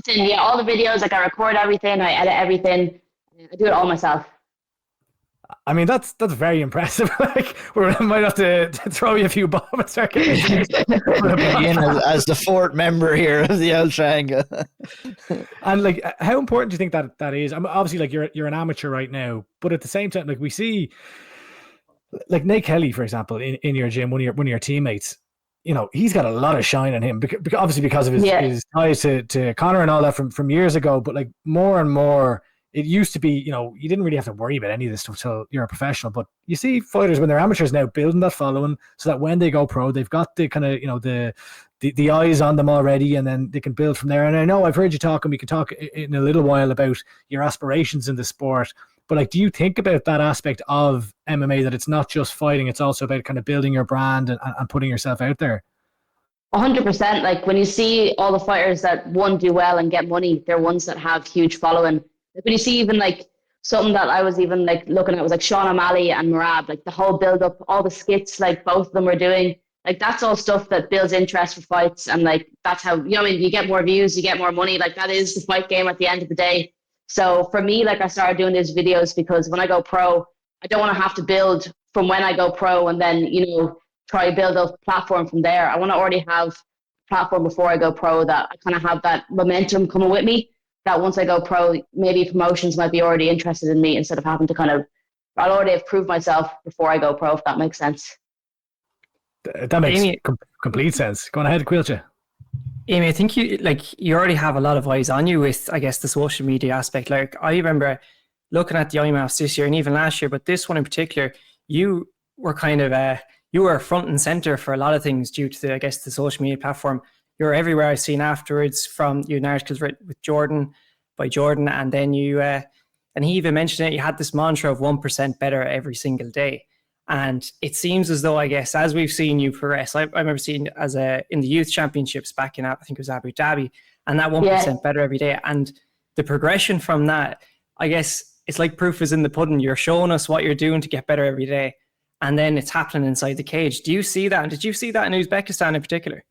Speaker 4: Yeah, all the videos, like I record everything, I edit everything, I do it all myself.
Speaker 2: I mean, that's very impressive. Like, we might have to throw you a few bombs and start getting
Speaker 1: in as the fourth member here of the L Triangle.
Speaker 2: And like, how important do you think that is? I'm obviously like you're an amateur right now, but at the same time, like we see, like Nate Kelly, for example, in your gym, one of your teammates. He's got a lot of shine on him, obviously because of his ties to Conor and all that from years ago. But like more and more. It used to be, you didn't really have to worry about any of this stuff until you're a professional. But you see fighters when they're amateurs now building that following so that when they go pro, they've got the kind of, the eyes on them already, and then they can build from there. And I know I've heard you talk, and we can talk in a little while about your aspirations in the sport. But like, do you think about that aspect of MMA, that it's not just fighting, it's also about kind of building your brand and putting yourself out there?
Speaker 4: 100%. Like, when you see all the fighters that do well and get money, they're ones that have huge following. Like, when you see even like something that I was even like looking at was like Sean O'Malley and Merab, like the whole build up, all the skits like both of them were doing, like that's all stuff that builds interest for fights. And like that's how, you get more views, you get more money. Like, that is the fight game at the end of the day. So for me, like I started doing these videos because when I go pro, I don't want to have to build from when I go pro and then, try to build a platform from there. I want to already have a platform before I go pro, that I kind of have that momentum coming with me, that once I go pro, maybe promotions might be already interested in me instead of having to I'll already have proved myself before I go pro, if that makes sense.
Speaker 2: That makes complete sense. Go on ahead, Caoilte.
Speaker 3: Amy, I think you already have a lot of eyes on you with, I guess, the social media aspect. Like, I remember looking at the IMAFs this year and even last year, but this one in particular, you were kind of you were front and center for a lot of things due to I guess the social media platform. You're everywhere. I've seen afterwards from you in articles written with Jordan, and then you and he even mentioned it. You had this mantra of 1% better every single day, and it seems as though, I guess, as we've seen you progress, I remember seeing in the youth championships back in I think it was Abu Dhabi, and that 1% better every day, and the progression from that, I guess it's like proof is in the pudding. You're showing us what you're doing to get better every day, and then it's happening inside the cage. Do you see that? And did you see that in Uzbekistan in particular?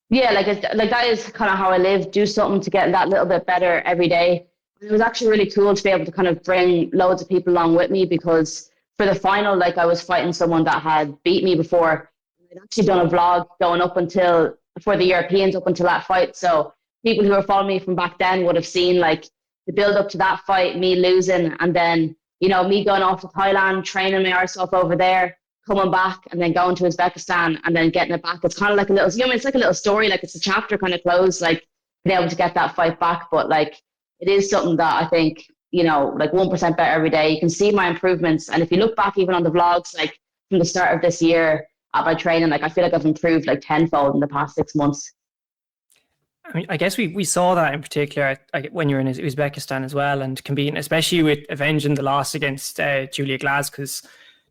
Speaker 3: Yeah,
Speaker 4: like that is kind of how I live. Do something to get that little bit better every day. It was actually really cool to be able to kind of bring loads of people along with me, because for the final, like, I was fighting someone that had beat me before. I'd actually done a vlog going up until, for the Europeans, up until that fight. So people who were following me from back then would have seen like the build up to that fight, me losing, and then, you know, me going off to Thailand, training my arse off over there, coming back, and then going to Uzbekistan and then getting it back. It's kind of like a little, you know, it's like a little story, like it's a chapter kind of closed, like being able to get that fight back. But like, it is something that I think, you know, like 1% better every day. You can see my improvements. And if you look back even on the vlogs, like from the start of this year at my training, like I feel like I've improved like tenfold in the past 6 months.
Speaker 3: I mean, I guess we saw that in particular when you're in Uzbekistan as well, and competing, especially with avenging the loss against Julia Glass. Because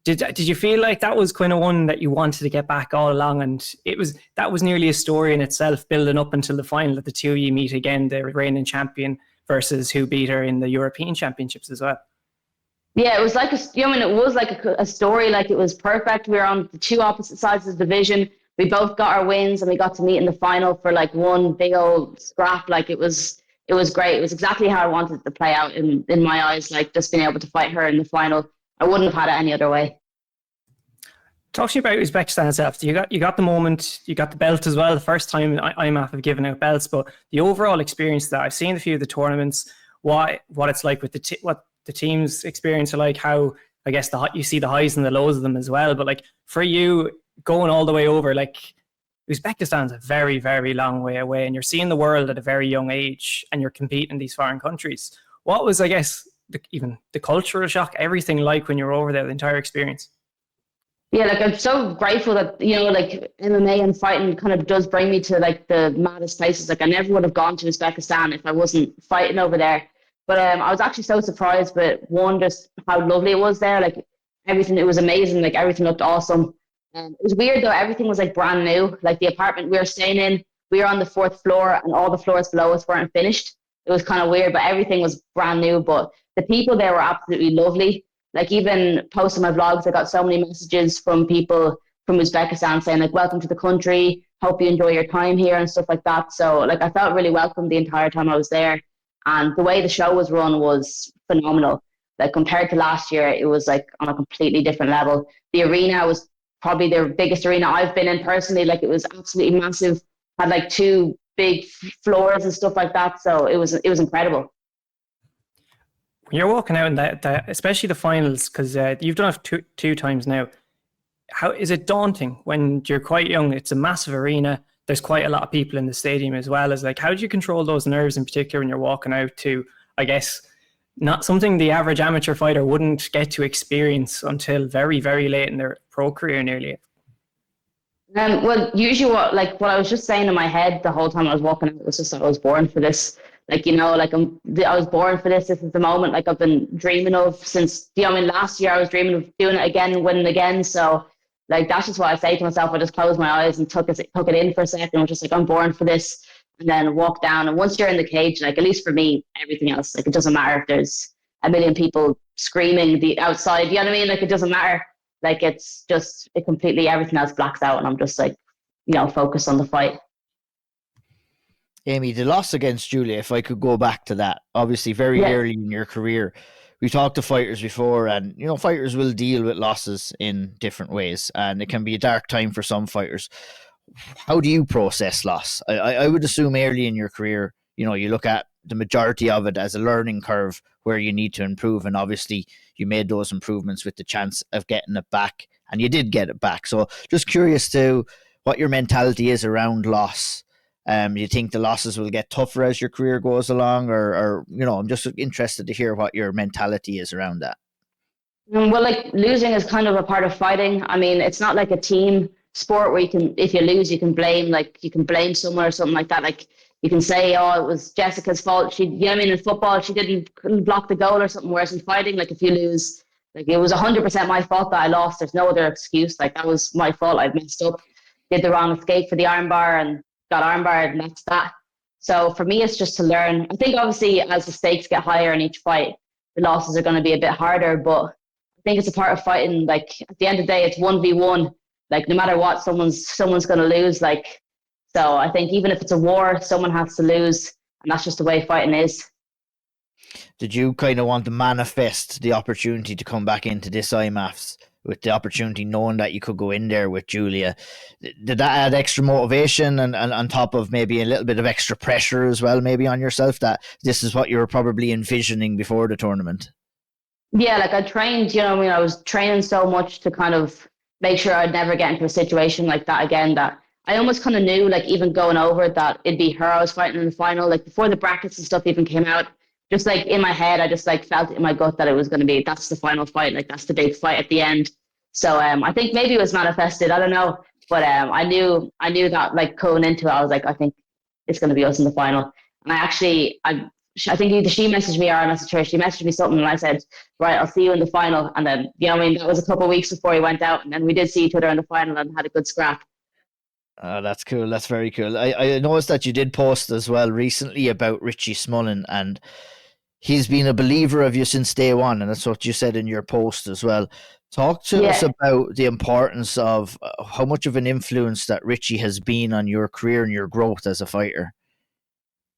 Speaker 3: did you feel like that was kind of one that you wanted to get back all along, and that was nearly a story in itself, building up until the final that the two of you meet again, the reigning champion versus who beat her in the European Championships as well?
Speaker 4: Yeah, it was like it was like a story. Like, it was perfect. We were on the two opposite sides of the division. We both got our wins, and we got to meet in the final for like one big old scrap. Like, it was great. It was exactly how I wanted it to play out in my eyes. Like, just being able to fight her in the final, I wouldn't have had it any other way.
Speaker 3: Talk to you about Uzbekistan itself. You got the moment, you got the belt as well. The first time IMAF have given out belts, but the overall experience that I've seen a few of the tournaments, what it's like with what the team's experience are like, how I guess you see the highs and the lows of them as well. But like for you going all the way over, like Uzbekistan's a very, very long way away, and you're seeing the world at a very young age, and you're competing in these foreign countries. What was, I guess, even the cultural shock, everything like when you were over there, the entire experience?
Speaker 4: Yeah, like, I'm so grateful that, you know, like MMA and fighting kind of does bring me to like the maddest places. Like, I never would have gone to Uzbekistan if I wasn't fighting over there. But I was actually so surprised with, one, just how lovely it was there. Like, everything, it was amazing. Like, everything looked awesome. It was weird though. Everything was like brand new. Like, the apartment we were staying in, we were on the 4th floor, and all the floors below us weren't finished. It was kind of weird, but everything was brand new. But the people there were absolutely lovely. Like, even posting my vlogs, I got so many messages from people from Uzbekistan saying like, welcome to the country, hope you enjoy your time here and stuff like that. So like, I felt really welcome the entire time I was there. And the way the show was run was phenomenal. Like, compared to last year, it was like on a completely different level. The arena was probably the biggest arena I've been in personally. Like, it was absolutely massive, had like 2 big floors and stuff like that. So it was incredible.
Speaker 3: When you're walking out in that especially the finals, because you've done it two times now, how is it daunting when you're quite young? It's a massive arena. There's quite a lot of people in the stadium as well. As like, how do you control those nerves in particular when you're walking out to, I guess, not something the average amateur fighter wouldn't get to experience until very, very late in their pro career nearly?
Speaker 4: Well, usually what I was just saying in my head the whole time I was walking out was just that I was born for this. Like, you know, like I was born for this. This is the moment like I've been dreaming of since, you know, I mean, last year I was dreaming of doing it again and winning again. So like, that's just what I say to myself. I just closed my eyes and took it in for a second. I was just like, I'm born for this, and then walk down. And once you're in the cage, like, at least for me, everything else, like, it doesn't matter if there's a million people screaming the outside, you know what I mean? Like, it doesn't matter. Like, it's just, it completely, everything else blacks out, and I'm just like, you know, focused on the fight.
Speaker 1: Amy, the loss against Julia, if I could go back to that, obviously very early in your career, we talked to fighters before, and, you know, fighters will deal with losses in different ways, and it can be a dark time for some fighters. How do you process loss? I would assume early in your career, you know, you look at the majority of it as a learning curve where you need to improve, and obviously you made those improvements with the chance of getting it back, and you did get it back. So just curious to what your mentality is around loss. Do you think the losses will get tougher as your career goes along, or you know, I'm just interested to hear what your mentality is around that.
Speaker 4: Well, like, losing is kind of a part of fighting. I mean, it's not like a team sport where if you lose, you can blame someone or something like that. Like, you can say, oh, it was Jessica's fault. You know what I mean? In football, she couldn't block the goal or something. Whereas in fighting, like, if you lose, like, it was 100% my fault that I lost. There's no other excuse. Like, that was my fault. I messed up, did the wrong escape for the armbar and got armbarred, and that's that. So for me, it's just to learn. I think obviously as the stakes get higher in each fight, the losses are going to be a bit harder, but I think it's a part of fighting. Like, at the end of the day, it's 1v1. Like, no matter what, someone's going to lose. Like, so I think even if it's a war, someone has to lose, and that's just the way fighting is.
Speaker 1: Did you kind of want to manifest the opportunity to come back into this IMAFs with the opportunity knowing that you could go in there with Julia? Did that add extra motivation and on top of maybe a little bit of extra pressure as well, maybe on yourself, that this is what you were probably envisioning before the tournament?
Speaker 4: Yeah, like I trained, I was training so much to kind of make sure I'd never get into a situation like that again, that I almost kind of knew, like even going over it, that it'd be her I was fighting in the final, like before the brackets and stuff even came out, just like in my head, I just like felt in my gut that it was going to be, that's the final fight, like that's the big fight at the end. So I think maybe it was manifested, I don't know, but I knew that like going into it, I was like, I think it's going to be us in the final. And I think either she messaged me or I messaged her. She messaged me something and I said, right, I'll see you in the final. And then, that was a couple of weeks before he went out. And then we did see each other in the final and had a good scrap.
Speaker 1: Oh, that's cool. That's very cool. I noticed that you did post as well recently about Richie Smullen, and he's been a believer of you since day one. And that's what you said in your post as well. Talk to us about the importance of how much of an influence that Richie has been on your career and your growth as a fighter.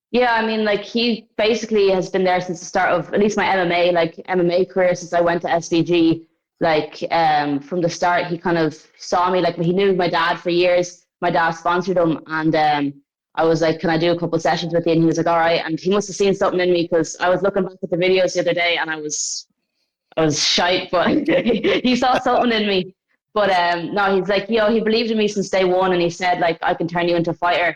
Speaker 4: Yeah, I mean, like he basically has been there since the start of at least my MMA career, since I went to SVG. Like from the start, he kind of saw me. Like he knew my dad for years. My dad sponsored him, and I was like, "Can I do a couple of sessions with you?" And he was like, "All right." And he must have seen something in me, because I was looking back at the videos the other day, and I was shite, but he saw something in me. But no, he's like, he believed in me since day one, and he said like, "I can turn you into a fighter."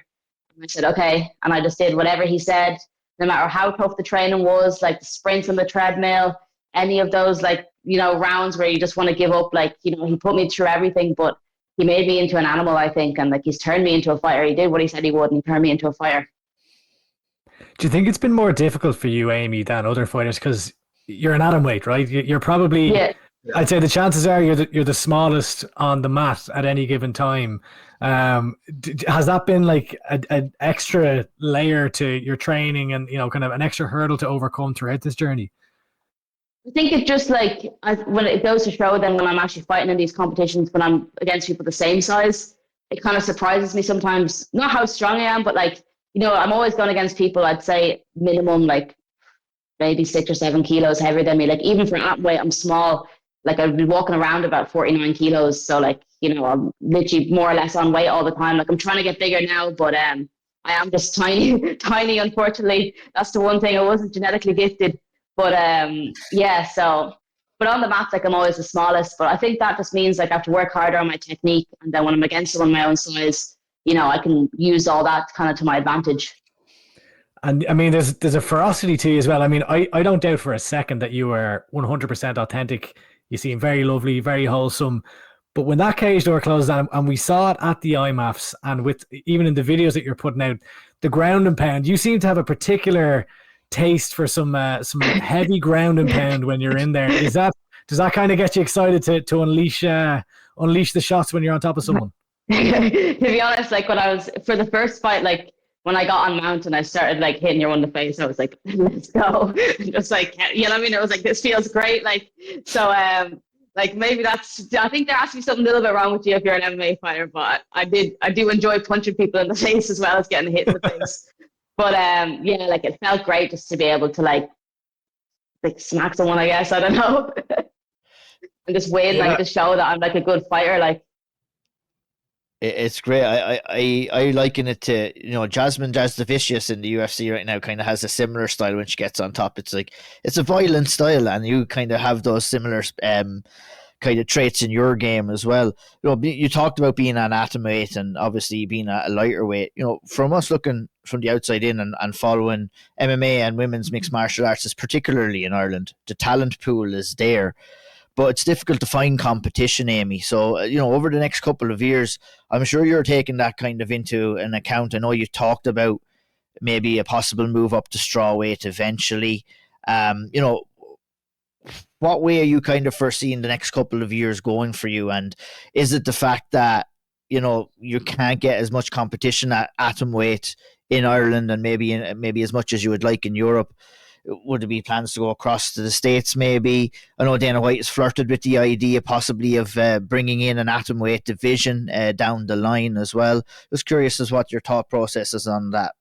Speaker 4: I said, okay. And I just did whatever he said, no matter how tough the training was, like the sprints on the treadmill, any of those, like, rounds where you just want to give up. Like, he put me through everything, but he made me into an animal, I think. And like, he's turned me into a fighter. He did what he said he would, and he turned me into a fighter.
Speaker 2: Do you think it's been more difficult for you, Amy, than other fighters? Because you're an atom weight, right? You're probably,
Speaker 4: yeah.
Speaker 2: I'd say the chances are you're the smallest on the mat at any given time. Has that been like an extra layer to your training and, kind of an extra hurdle to overcome throughout this journey?
Speaker 4: I think it just like, when it goes to show, then when I'm actually fighting in these competitions, when I'm against people the same size, it kind of surprises me sometimes, not how strong I am, but like, I'm always going against people, I'd say minimum like maybe 6 or 7 kilos heavier than me. Like even for at weight, I'm small. Like I'd be walking around about 49 kilos. So like, I'm literally more or less on weight all the time. Like I'm trying to get bigger now, but I am just tiny, tiny, unfortunately. That's the one thing. I wasn't genetically gifted. But but on the mats, like I'm always the smallest. But I think that just means like I have to work harder on my technique. And then when I'm against someone my own size, I can use all that kind of to my advantage.
Speaker 2: And I mean, there's a ferocity to you as well. I mean, I don't doubt for a second that you are 100% authentic. You seem very lovely, very wholesome. But when that cage door closed down, and we saw it at the IMAFs, and with even in the videos that you're putting out, the ground and pound, you seem to have a particular taste for some heavy ground and pound when you're in there. Does that kind of get you excited to unleash the shots when you're on top of someone?
Speaker 4: To be honest, like when I was for the first fight, like when I got on mount and I started like hitting you on the face, I was like, let's go. Just like, what I mean? It was like, this feels great. Like, so, like maybe I think there has to be something a little bit wrong with you if you're an MMA fighter, but I do enjoy punching people in the face as well as getting hit in the face. But like it felt great just to be able to like smack someone, I guess, I don't know. And just win, like to show that I'm like a good fighter, like.
Speaker 1: It's great. I liken it to, Jasmine Jasdavicius in the UFC right now kind of has a similar style when she gets on top. It's like, it's a violent style, and you kind of have those similar kind of traits in your game as well. You talked about being an atom weight and obviously being a lighter weight. From us looking from the outside in and following MMA and women's mixed martial arts, particularly in Ireland, the talent pool is there. But it's difficult to find competition, Amy. So, over the next couple of years, I'm sure you're taking that kind of into an account. I know you talked about maybe a possible move up to strawweight eventually. What way are you kind of foreseeing the next couple of years going for you? And is it the fact that, you can't get as much competition at atom weight in Ireland and maybe as much as you would like in Europe? Would there be plans to go across to the States maybe? I know Dana White has flirted with the idea possibly of bringing in an atomweight division down the line as well. Just curious as what your thought process is on that.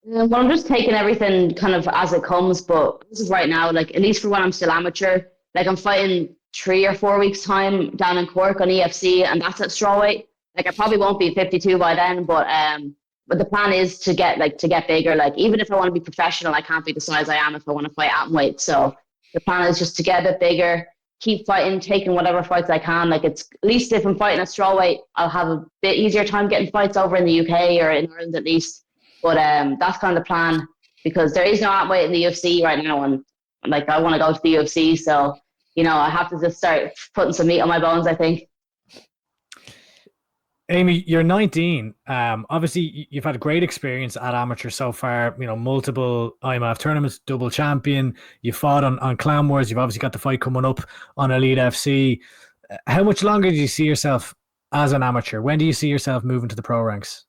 Speaker 4: Well, I'm just taking everything kind of as it comes, but this is right now, like at least for when I'm still amateur, like I'm fighting 3 or 4 weeks time down in Cork on EFC, and that's at strawweight. Like I probably won't be 52 by then, but the plan is to get bigger. Like even if I want to be professional, I can't be the size I am if I want to fight atomweight. So the plan is just to get a bit bigger, keep fighting, taking whatever fights I can. Like it's at least if I'm fighting at strawweight, I'll have a bit easier time getting fights over in the UK or in Ireland at least. But that's kind of the plan because there is no atomweight in the UFC right now, and like I want to go to the UFC, so I have to just start putting some meat on my bones, I think.
Speaker 2: Amy, you're 19. Obviously, you've had a great experience at amateur so far. Multiple IMAF tournaments, double champion. You fought on Clan Wars. You've obviously got the fight coming up on Elite FC. How much longer do you see yourself as an amateur? When do you see yourself moving to the pro ranks?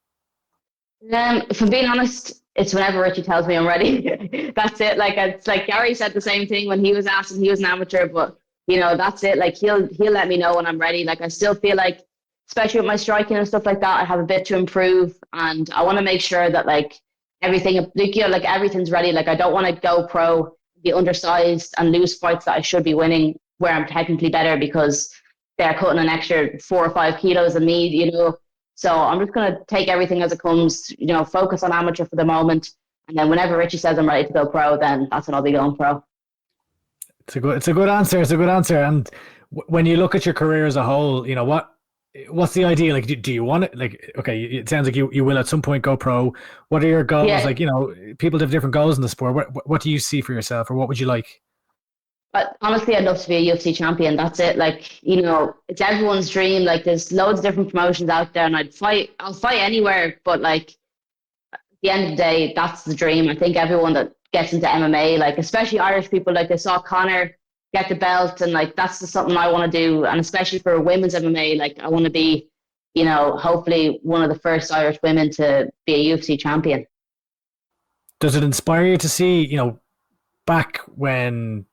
Speaker 4: If I'm being honest, it's whenever Richie tells me I'm ready. That's it. Like it's like Gary said the same thing when he was asked and he was an amateur, but that's it. Like he'll let me know when I'm ready. Like I still feel like, especially with my striking and stuff like that, I have a bit to improve, and I want to make sure that like everything, like everything's ready. Like I don't want to go pro, be undersized, and lose fights that I should be winning where I'm technically better because they're cutting an extra 4 or 5 kilos of me. So I'm just going to take everything as it comes, focus on amateur for the moment. And then whenever Richie says I'm ready to go pro, then that's when I'll be going pro.
Speaker 2: It's a good answer. It's a good answer. And when you look at your career as a whole, what's the idea? Like, do you want it? Like, okay, it sounds like you will at some point go pro. What are your goals?
Speaker 4: Yeah.
Speaker 2: Like, people have different goals in the sport. What do you see for yourself, or what would you like?
Speaker 4: But honestly, I'd love to be a UFC champion. That's it. Like, it's everyone's dream. Like, there's loads of different promotions out there, and I'll fight anywhere. But like, at the end of the day, that's the dream. I think everyone that gets into MMA, like especially Irish people, like they saw Conor get the belt, and like that's just something I want to do. And especially for women's MMA, like I want to be, hopefully one of the first Irish women to be a UFC champion.
Speaker 2: Does it inspire you to see, back when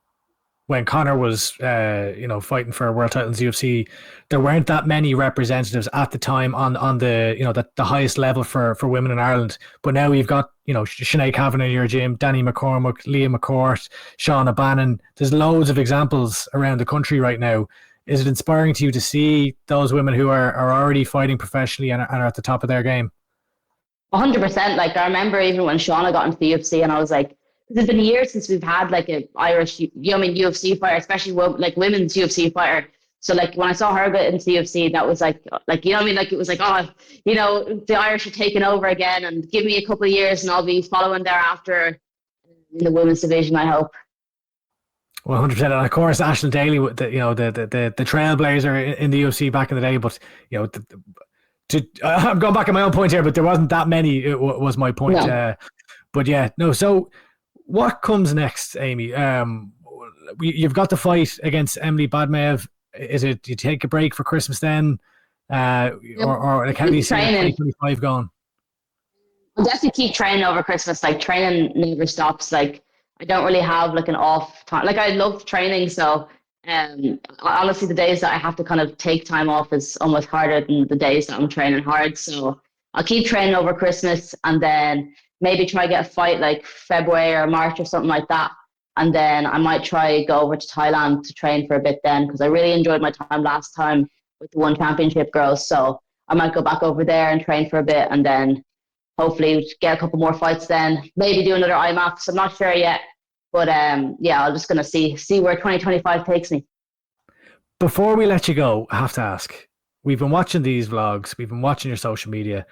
Speaker 2: Conor was, fighting for a world title in the UFC, there weren't that many representatives at the time on the, the highest level for women in Ireland. But now we've got, Sinead Kavanagh in your gym, Danny McCormick, Leah McCourt, Sean O'Bannon. There's loads of examples around the country right now. Is it inspiring to you to see those women who are already fighting professionally and are at the top of their game?
Speaker 4: 100%. Like I remember even when Shauna got into the UFC, and I was like, it's been years since we've had like an Irish, UFC fighter, especially like women's UFC fighter. So like when I saw her get into the UFC, that was like Like it was like, oh, the Irish are taking over again, and give me a couple of years and I'll be following thereafter in the women's division, I hope.
Speaker 2: 100%. And of course, Aisling Daly, the trailblazer in the UFC back in the day. But I'm going back on my own point here, but there wasn't that many. It was my point.
Speaker 4: No.
Speaker 2: But yeah, no. So what comes next, Amy? You've got the fight against Emily Badmeev. Is it you take a break for Christmas then, or like how do you see 2025 going?
Speaker 4: I'll definitely keep training over Christmas. Like training never stops. Like I don't really have like an off time. Like I love training, so honestly, the days that I have to kind of take time off is almost harder than the days that I'm training hard. So I'll keep training over Christmas, and then maybe try to get a fight like February or March or something like that. And then I might try go over to Thailand to train for a bit then, because I really enjoyed my time last time with the One Championship girls. So I might go back over there and train for a bit, and then hopefully get a couple more fights then. Maybe do another IMAF. I'm not sure yet. But I'm just going to see where 2025 takes me.
Speaker 2: Before we let you go, I have to ask. We've been watching these vlogs. We've been watching your social media.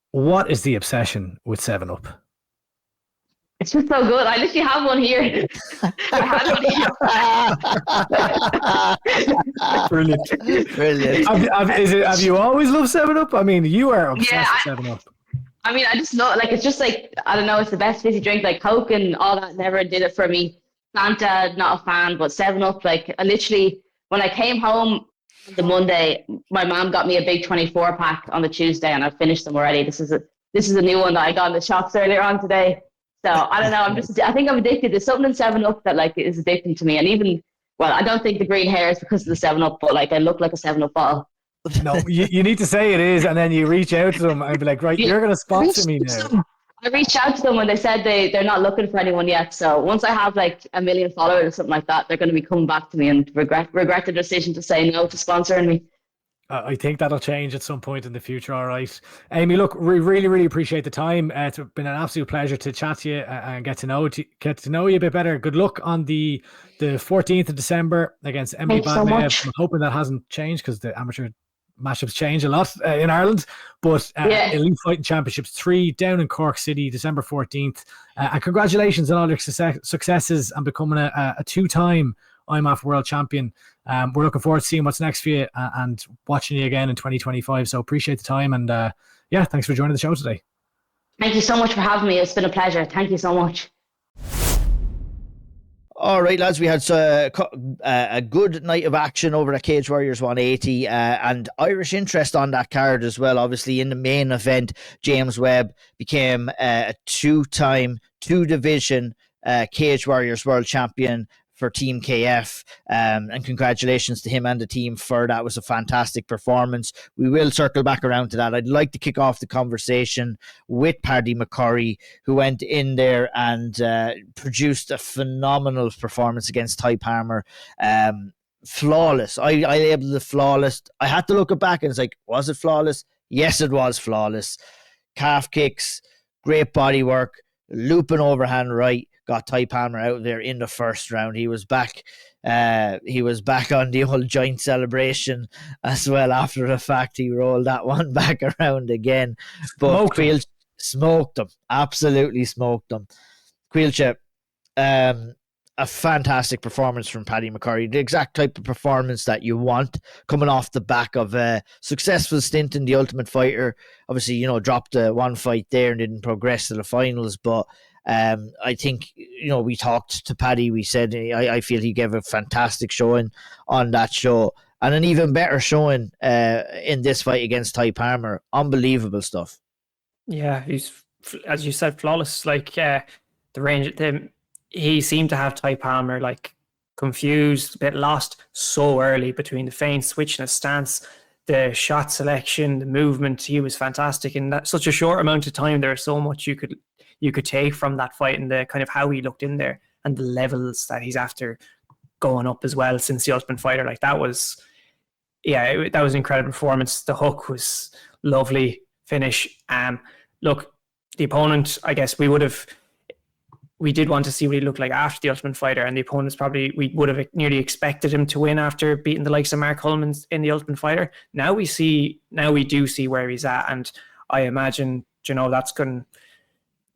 Speaker 2: What is the obsession with 7-Up?
Speaker 4: It's just so good. I literally have one here.
Speaker 2: Brilliant. Have you always loved 7-Up? I mean, you are obsessed with 7-Up.
Speaker 4: I mean, I just know, like, it's just like, I don't know, it's the best fizzy drink. Like Coke and all that never did it for me. Fanta, not a fan, but 7-Up, like, I literally, when I came home the Monday, my mom got me a big 24 pack on the Tuesday, and I finished them already. This is a new one that I got in the shops earlier on today. So I don't know. I think I'm addicted. There's something in 7-Up that like is addicting to me. And even, well, I don't think the green hair is because of the 7-Up, but like I look like a 7-Up bottle.
Speaker 2: No, you need to say it is, and then you reach out to them and be like, right, you're going to sponsor me now.
Speaker 4: I reached out to them when they said they're not looking for anyone yet. So once I have like 1 million followers or something like that, they're going to be coming back to me and regret the decision to say no to sponsoring me.
Speaker 2: I think that'll change at some point in the future. All right, Amy. Look, we really, really appreciate the time. It's been an absolute pleasure to chat to you and get to know you a bit better. Good luck on the 14th of December against Emily
Speaker 4: Thanks so much.
Speaker 2: I'm hoping that hasn't changed because the amateur matchups change a lot in Ireland. But Elite Fighting Championships 3 down in Cork City, December 14th. And congratulations on all your successes and becoming a 2-time IMAF World Champion. We're looking forward to seeing what's next for you and watching you again in 2025. So appreciate the time and thanks for joining the show today.
Speaker 4: Thank you so much for having me. It's been a pleasure. Thank you so much.
Speaker 1: All right, lads, we had a good night of action over at Cage Warriors 180 and Irish interest on that card as well. Obviously, in the main event, James Webb became a 2-time, 2-division Cage Warriors World Champion for Team KF, and congratulations to him and the team for that. Was a fantastic performance. We will circle back around to that. I'd like to kick off the conversation with Paddy McCorry, who went in there and produced a phenomenal performance against Ty Palmer. Flawless. I labeled it flawless. I had to look it back and it's like, was it flawless? Yes, it was flawless. Calf kicks, great body work, looping overhand right, got Ty Palmer out there in the first round. He was back on the old joint celebration as well after the fact. He rolled that one back around again. But Caoilte smoked him. Absolutely smoked him. Caoilte, a fantastic performance from Paddy McCorry. The exact type of performance that you want coming off the back of a successful stint in the Ultimate Fighter. Obviously, dropped one fight there and didn't progress to the finals, but I think, we talked to Paddy. We said, I feel he gave a fantastic showing on that show and an even better showing in this fight against Ty Palmer. Unbelievable stuff.
Speaker 3: Yeah, he's, as you said, flawless. Like the range, he seemed to have Ty Palmer like confused, a bit lost so early between the feints, switching his stance, the shot selection, the movement. He was fantastic in that such a short amount of time. There's so much you could take from that fight and the kind of how he looked in there and the levels that he's after going up as well since the Ultimate Fighter. Like that was an incredible performance. The hook was lovely finish. Look, the opponent, I guess we did want to see what he looked like after the Ultimate Fighter, and the opponents we would have nearly expected him to win after beating the likes of Mark Hullman in the Ultimate Fighter. Now we do see where he's at, and I imagine,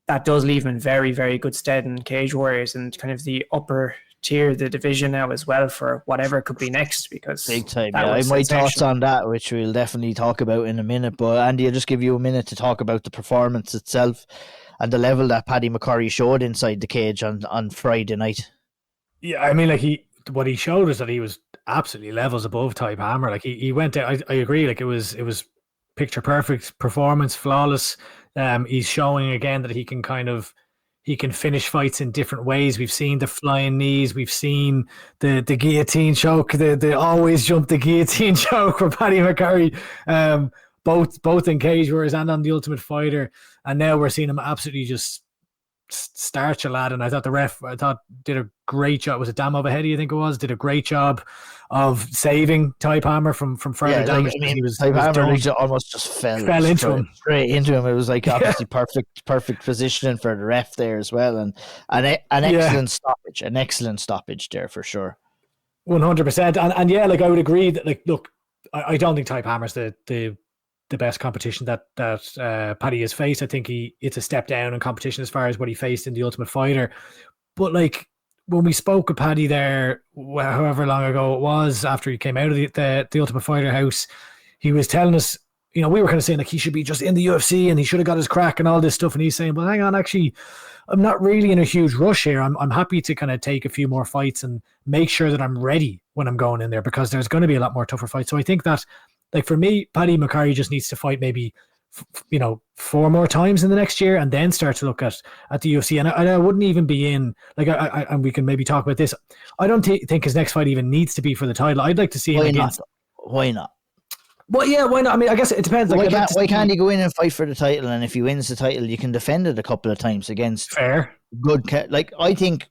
Speaker 3: that does leave him in very, very good stead in Cage Warriors and kind of the upper tier of the division now as well for whatever could be next, because
Speaker 1: big time. Yeah, my thoughts on that, which we'll definitely talk about in a minute, but Andy, I'll just give you a minute to talk about the performance itself and the level that Paddy McCorry showed inside the cage on Friday night.
Speaker 2: Yeah, I mean, what he showed was that he was absolutely levels above Ty Palmer. Like he went out, I agree, like it was picture perfect performance, flawless. He's showing again that he can finish fights in different ways. We've seen the flying knees, we've seen the guillotine choke, the always jump the guillotine choke for Paddy McCorry, both in Cage Warriors and on the Ultimate Fighter, and now we're seeing him absolutely just starch a lad. And I thought the ref did a great job. Was it Damo Beheady, I think it was, did a great job of saving Ty Palmer from further damage.
Speaker 1: Ty Palmer almost just fell into him. Straight into him. It was like obviously perfect positioning for the ref there as well, and an excellent stoppage there for sure.
Speaker 2: 100%. And yeah, like I would agree that, like, look, I don't think Ty Palmer's the best competition that Paddy has faced. I think it's a step down in competition as far as what he faced in the Ultimate Fighter. But like when we spoke with Paddy there, however long ago it was, after he came out of the Ultimate Fighter house, he was telling us, we were kind of saying like he should be just in the UFC and he should have got his crack and all this stuff. And he's saying, well, hang on, actually, I'm not really in a huge rush here. I'm happy to kind of take a few more fights and make sure that I'm ready when I'm going in there, because there's going to be a lot more tougher fights. So I think that, like for me, Paddy McCorry just needs to fight maybe 4 more times in the next year and then start to look at the UFC. And I wouldn't even be in, like, and we can maybe talk about this. I don't think his next fight even needs to be for the title. I'd like to see him against.
Speaker 1: Why not?
Speaker 2: Well, yeah, why not? I mean, I guess it depends. Like,
Speaker 1: Why can't he go in and fight for the title? And if he wins the title, you can defend it a couple of times against
Speaker 2: fair.
Speaker 1: Like, I think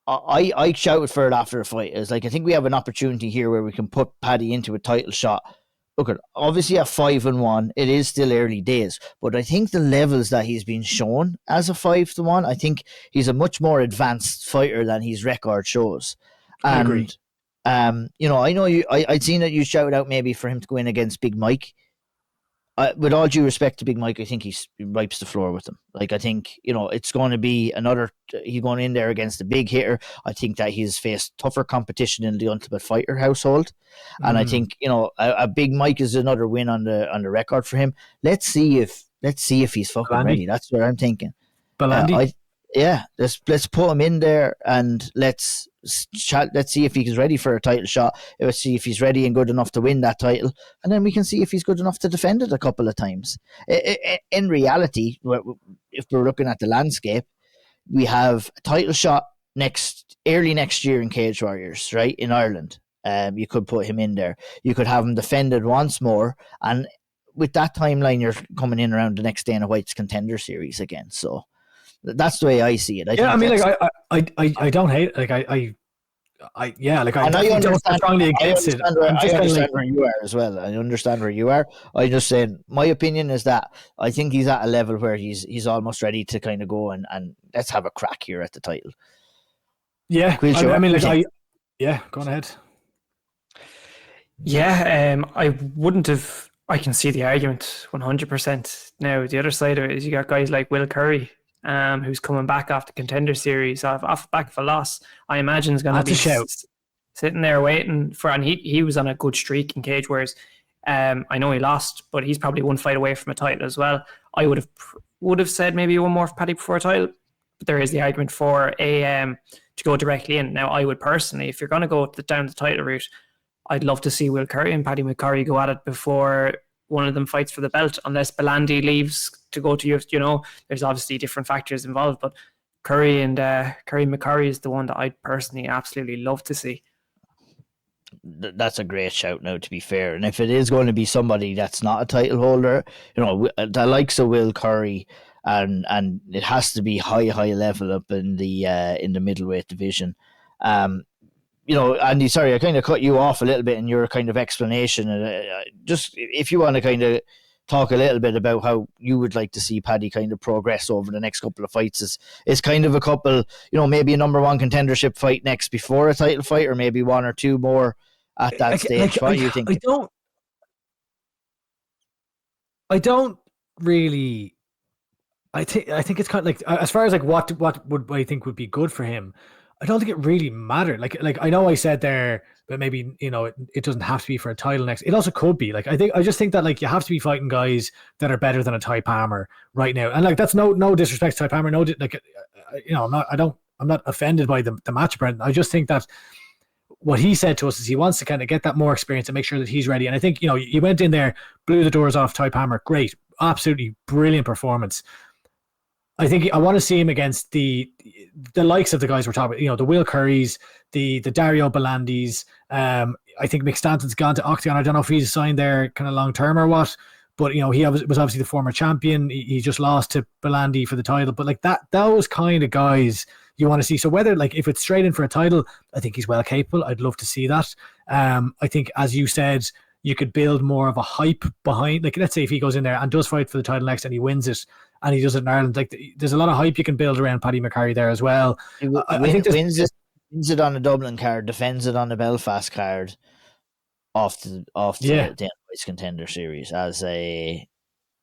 Speaker 1: I shouted for it after the fight. It's like, I think we have an opportunity here where we can put Paddy into a title shot. Look, obviously at 5-1, it is still early days, but I think the levels that he's been shown as a 5-1, I think he's a much more advanced fighter than his record shows.
Speaker 2: I agree.
Speaker 1: You know, I know I'd seen that you shouted out maybe for him to go in against Big Mike. With all due respect to Big Mike, I think he wipes the floor with him. Like, I think, you know, it's going to be he's going in there against a big hitter. I think that he's faced tougher competition in the Ultimate Fighter household. And I think, you know, a Big Mike is another win on the record for him. Let's see if he's fucking ready. That's what I'm thinking.
Speaker 2: Belandi?
Speaker 1: Let's put him in there and let's see if he's ready for a title shot. Let's see if he's ready and good enough to win that title, and then we can see if he's good enough to defend it a couple of times. In reality, if we're looking at the landscape, we have a title shot early next year in Cage Warriors, right, in Ireland. You could put him in there. You could have him defended once more, and with that timeline, you're coming in around the next Dana White's Contender Series again. So that's the way I see it.
Speaker 2: I mean, like, I don't hate it. Like, I
Speaker 1: understand,
Speaker 2: strongly against it.
Speaker 1: I understand where you are as well. I understand where you are. I'm just saying, my opinion is that I think he's at a level where he's almost ready to kind of go and let's have a crack here at the title.
Speaker 2: Yeah, I mean, like, go on ahead.
Speaker 3: Yeah, I wouldn't have. I can see the argument 100%. Now, the other side of it is you got guys like Will Curry, who's coming back off the Contender Series, off back of a loss. I imagine is going to be sitting there waiting for, and he was on a good streak in Cage Warriors. I know he lost, but he's probably one fight away from a title as well. I would have said maybe one more for Paddy before a title, but there is the argument for to go directly in. Now, I would personally, if you're going to go down the title route, I'd love to see Will Curry and Paddy McCorry go at it before one of them fights for the belt, unless Belandi leaves to go to UFC. You know, there's obviously different factors involved, but Curry and McCorry is the one that I'd personally absolutely love to see.
Speaker 1: That's a great shout now, to be fair. And if it is going to be somebody that's not a title holder, you know, the likes of Will Curry, and it has to be high level up in the middleweight division. You know, Andy, sorry, I kind of cut you off a little bit in your kind of explanation. Just if you want to kind of talk a little bit about how you would like to see Paddy kind of progress over the next couple of fights. Is kind of a couple, you know, maybe a number one contendership fight next before a title fight, or maybe one or two more at that stage. What do you think?
Speaker 2: I don't really. I think it's kind of like, as far as like what would I think would be good for him, I don't think it really mattered. Like I know I said there, but maybe, you know, it doesn't have to be for a title next. It also could be. Like, I just think that, like, you have to be fighting guys that are better than a Ty Palmer right now. And like, that's no disrespect to Ty Palmer. No, like, you know, I'm not offended by the match, Brendan. I just think that what he said to us is he wants to kind of get that more experience and make sure that he's ready. And I think, you know, you went in there, blew the doors off Ty Palmer. Great, absolutely brilliant performance. I think I want to see him against the likes of the guys we're talking about, you know, the Will Currys, the Dario Belandis. I think McStanton's gone to Octagon. I don't know if he's signed there kind of long term or what, but, you know, he was obviously the former champion. He just lost to Belandi for the title, but like those kind of guys you want to see. So whether, like, if it's straight in for a title, I think he's well capable. I'd love to see that. I think, as you said, you could build more of a hype behind, like, let's say if he goes in there and does fight for the title next and he wins it, and he does it in Ireland, like, there's a lot of hype you can build around Paddy McCorry there as well. I think
Speaker 1: wins it on the Dublin card, defends it on the Belfast card, off the Dana White's Contender Series as a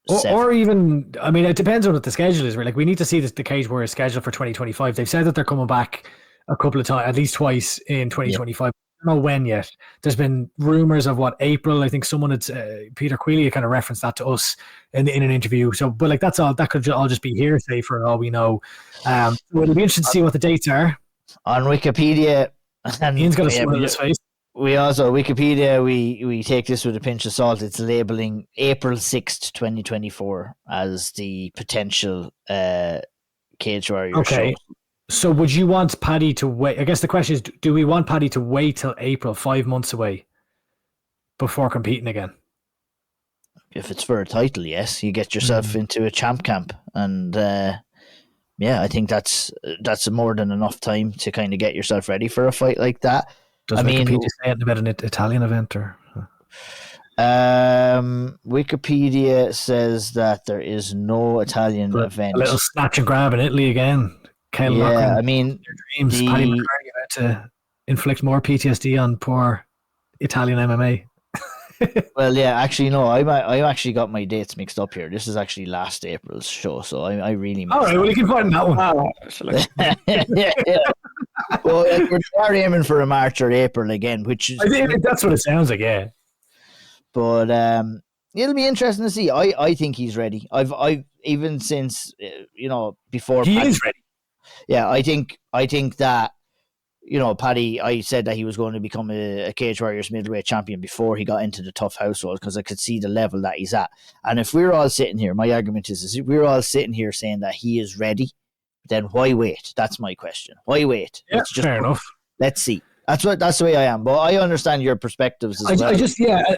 Speaker 2: or even, I mean, it depends on what the schedule is. Like, we need to see the Cage Warriors schedule for 2025. They've said that they're coming back a couple of times, at least twice in 2025. I don't know when yet. There's been rumors of April. I think someone had Peter Quealy kind of referenced that to us in an interview. So, but like, that's all. That could all just be hearsay for all we know. So it'll be interesting to see what the dates are
Speaker 1: on Wikipedia. And
Speaker 2: Ian's got a smile on his face.
Speaker 1: We also, Wikipedia, we take this with a pinch of salt. It's labeling April 6th, 2024 as the potential Cage Warrior show.
Speaker 2: So would you want Paddy to wait? I guess the question is, do we want Paddy to wait till April, 5 months away? before competing again.
Speaker 1: If it's for a title, yes, you get yourself into a champ camp, and I think that's more than enough time to kind of get yourself ready for a fight like that.
Speaker 2: Does Wikipedia say anything about an Italian event or?
Speaker 1: Wikipedia says that there is no Italian event.
Speaker 2: A little snatch and grab in Italy again. Caoilte
Speaker 1: Yeah, I mean,
Speaker 2: their dreams. Paddy McCorry about to inflict more PTSD on poor Italian MMA.
Speaker 1: Well, yeah, actually, no, I actually got my dates mixed up here. This is actually last April's show, so I really missed.
Speaker 2: All right, well, you can find that one.
Speaker 1: Yeah. Well, we are aiming for a March or April again, which is.
Speaker 2: I think that's what it sounds like, yeah.
Speaker 1: But it'll be interesting to see. I think he's ready. I've even since before
Speaker 2: he
Speaker 1: Paddy,
Speaker 2: is ready.
Speaker 1: Yeah, I think that. Paddy, I said that he was going to become a Cage Warriors middleweight champion before he got into the tough household because I could see the level that he's at. And if we're all sitting here, my argument is if we're all sitting here saying that he is ready, then why wait? That's my question. Why wait?
Speaker 2: Yeah, fair enough.
Speaker 1: Let's see. That's the way I am. But I understand your perspectives as well.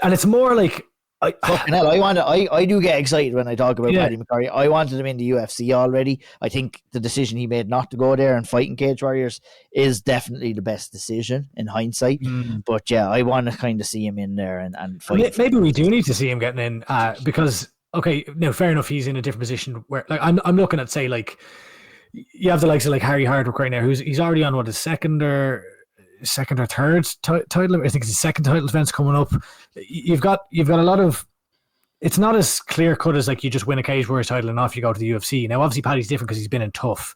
Speaker 2: And it's more like
Speaker 1: fucking hell, I do get excited when I talk about Paddy McCorry. I wanted him in the UFC already. I think the decision he made not to go there and fight in Cage Warriors is definitely the best decision in hindsight. But yeah, I want to kind of see him in there and fight.
Speaker 2: Maybe we do need to see him getting in because fair enough, he's in a different position where like I'm looking at, say, like you have the likes of like Harry Hardwick right now, he's already on his second or third title. I think it's his second title defense coming up. You've got a lot of. It's not as clear cut as like you just win a Cage Warriors title and off you go to the UFC. Now, obviously, Paddy's different because he's been in tough,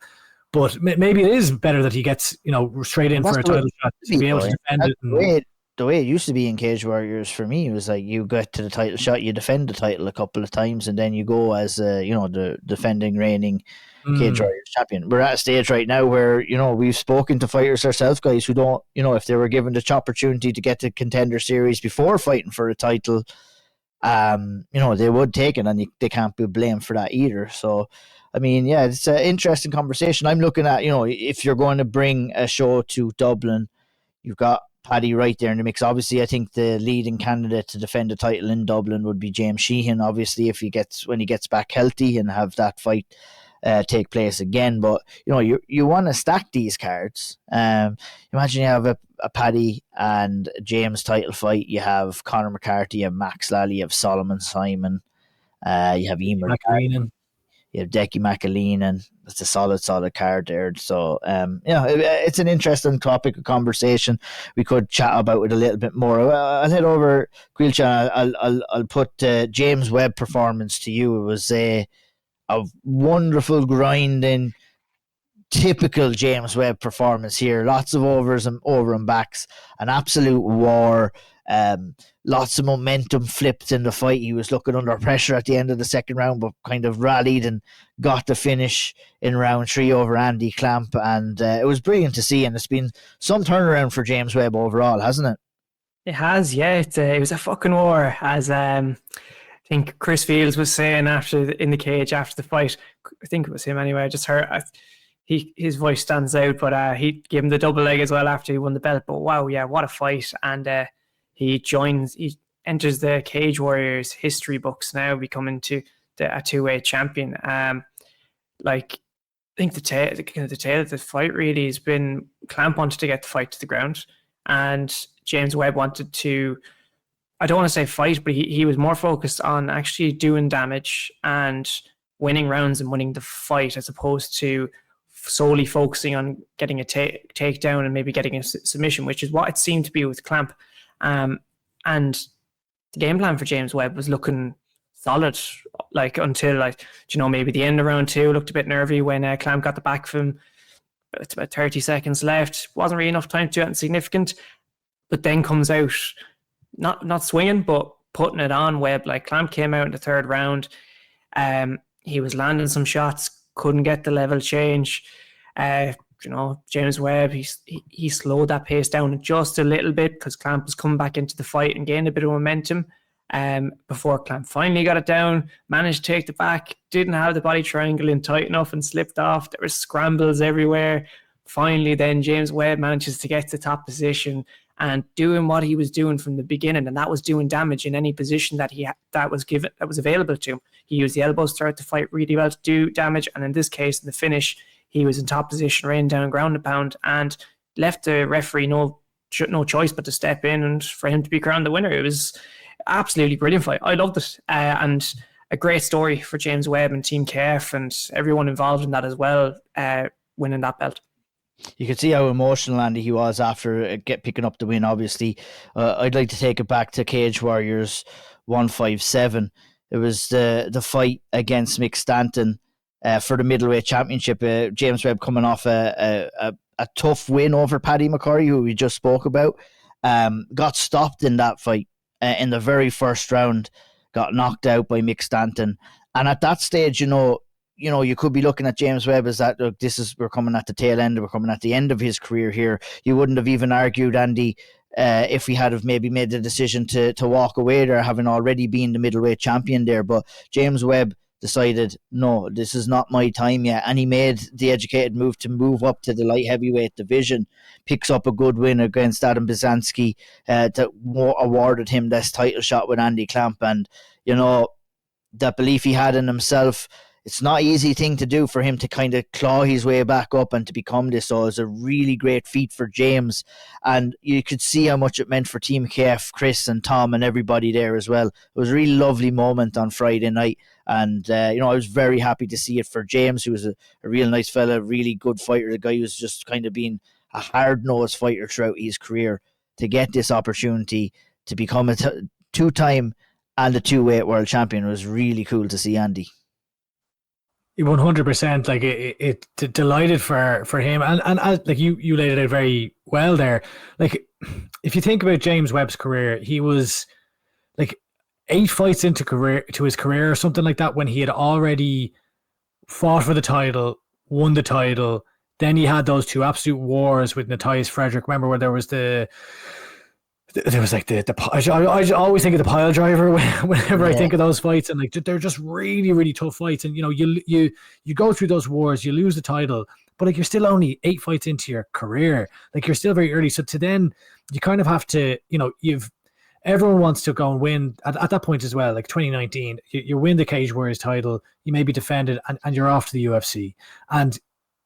Speaker 2: but maybe it is better that he gets straight in for a title shot to be able to defend it.
Speaker 1: The way it used to be in Cage Warriors for me was like you get to the title shot, you defend the title a couple of times, and then you go as the defending reigning Cage Warriors champion. We're at a stage right now where we've spoken to fighters ourselves, guys, who don't if they were given the opportunity to get to Contender Series before fighting for a title, they would take it, and they can't be blamed for that either. So I mean, yeah, it's an interesting conversation. I'm looking at if you're going to bring a show to Dublin, you've got Paddy right there in the mix. Obviously, I think the leading candidate to defend the title in Dublin would be James Sheehan. Obviously, when he gets back healthy and have that fight take place again. But you want to stack these cards. Imagine you have a Paddy and James title fight. You have Conor McCarthy, you have Max Lally, you have Solomon Simon, you have Emer McCarthy, you have Decky McAleen, and it's a solid card there. So it's an interesting topic of conversation. We could chat about it a little bit more. I'll head over, Caoilte. I'll put James Webb performance to you. It was a wonderful grinding, typical James Webb performance here. Lots of overs and over and backs, an absolute war. Lots of momentum flipped in the fight. He was looking under pressure at the end of the second round, but kind of rallied and got the finish in round 3 over Andy Clamp. And it was brilliant to see. And it's been some turnaround for James Webb overall, hasn't it?
Speaker 3: It has, yeah. It was a fucking war, as I think Chris Fields was saying in the cage after the fight. I think it was him anyway. I just heard his voice stands out, but he gave him the double leg as well after he won the belt. But wow, yeah, what a fight! And he enters the Cage Warriors history books now, becoming a two-way champion. I think the tale of the fight really has been Clamp wanted to get the fight to the ground, and James Webb wanted to. I don't want to say fight, but he was more focused on actually doing damage and winning rounds and winning the fight, as opposed to solely focusing on getting a takedown and maybe getting a submission, which is what it seemed to be with Clamp. And the game plan for James Webb was looking solid, until maybe the end of round 2 looked a bit nervy when Clamp got the back of him. It's about 30 seconds left. Wasn't really enough time to do anything significant, but then comes out not swinging, but putting it on Webb. Like, Clamp came out in the third round. He was landing some shots, couldn't get the level change. James Webb, he slowed that pace down just a little bit because Clamp was coming back into the fight and gained a bit of momentum. Before Clamp finally got it down, managed to take the back, didn't have the body triangle in tight enough and slipped off. There were scrambles everywhere. Finally, then James Webb manages to get to top position and doing what he was doing from the beginning, and that was doing damage in any position that that was available to him. He used the elbows throughout the fight really well to do damage, and in this case, in the finish, he was in top position, raining down ground and pound, and left the referee no choice but to step in and for him to be crowned the winner. It was absolutely brilliant fight. I loved it, and a great story for James Webb and Team KF and everyone involved in that as well, winning that belt.
Speaker 1: You could see how emotional, Andy, he was after picking up the win, obviously. I'd like to take it back to Cage Warriors 157. It was the fight against Mick Stanton for the middleweight championship. James Webb coming off a tough win over Paddy McCorry, who we just spoke about. Got stopped in that fight in the very first round, got knocked out by Mick Stanton. And at that stage, you could be looking at James Webb as that, look, we're coming at the tail end, we're coming at the end of his career here. You wouldn't have even argued, Andy, if he had have maybe made the decision to walk away there, having already been the middleweight champion there. But James Webb decided, no, this is not my time yet. And he made the educated move to move up to the light heavyweight division, picks up a good win against Adam Bizanski that awarded him this title shot with Andy Clamp. And, that belief he had in himself, it's not an easy thing to do for him to kind of claw his way back up and to become this. So it's a really great feat for James. And you could see how much it meant for Team KF, Chris and Tom and everybody there as well. It was a really lovely moment on Friday night. And, I was very happy to see it for James, who was a real nice fella, really good fighter, the guy who's just kind of been a hard-nosed fighter throughout his career, to get this opportunity to become a two-time and a two-weight world champion. It was really cool to see, Andy.
Speaker 2: 100%, like it delighted for him, and like you laid it out very well there. Like, if you think about James Webb's career, he was like 8 fights into his career or something like that, when he had already fought for the title, won the title. Then he had those 2 absolute wars with Matthias Frederick. Remember where there was like I always think of the pile driver whenever I think of those fights, and like they're just really, really tough fights. And you go through those wars, you lose the title, but like you're still only 8 fights into your career, like you're still very early. So to then you kind of have to, everyone wants to go and win at that point as well. Like 2019, you win the Cage Warriors title, you maybe defend it, and you're off to the UFC, and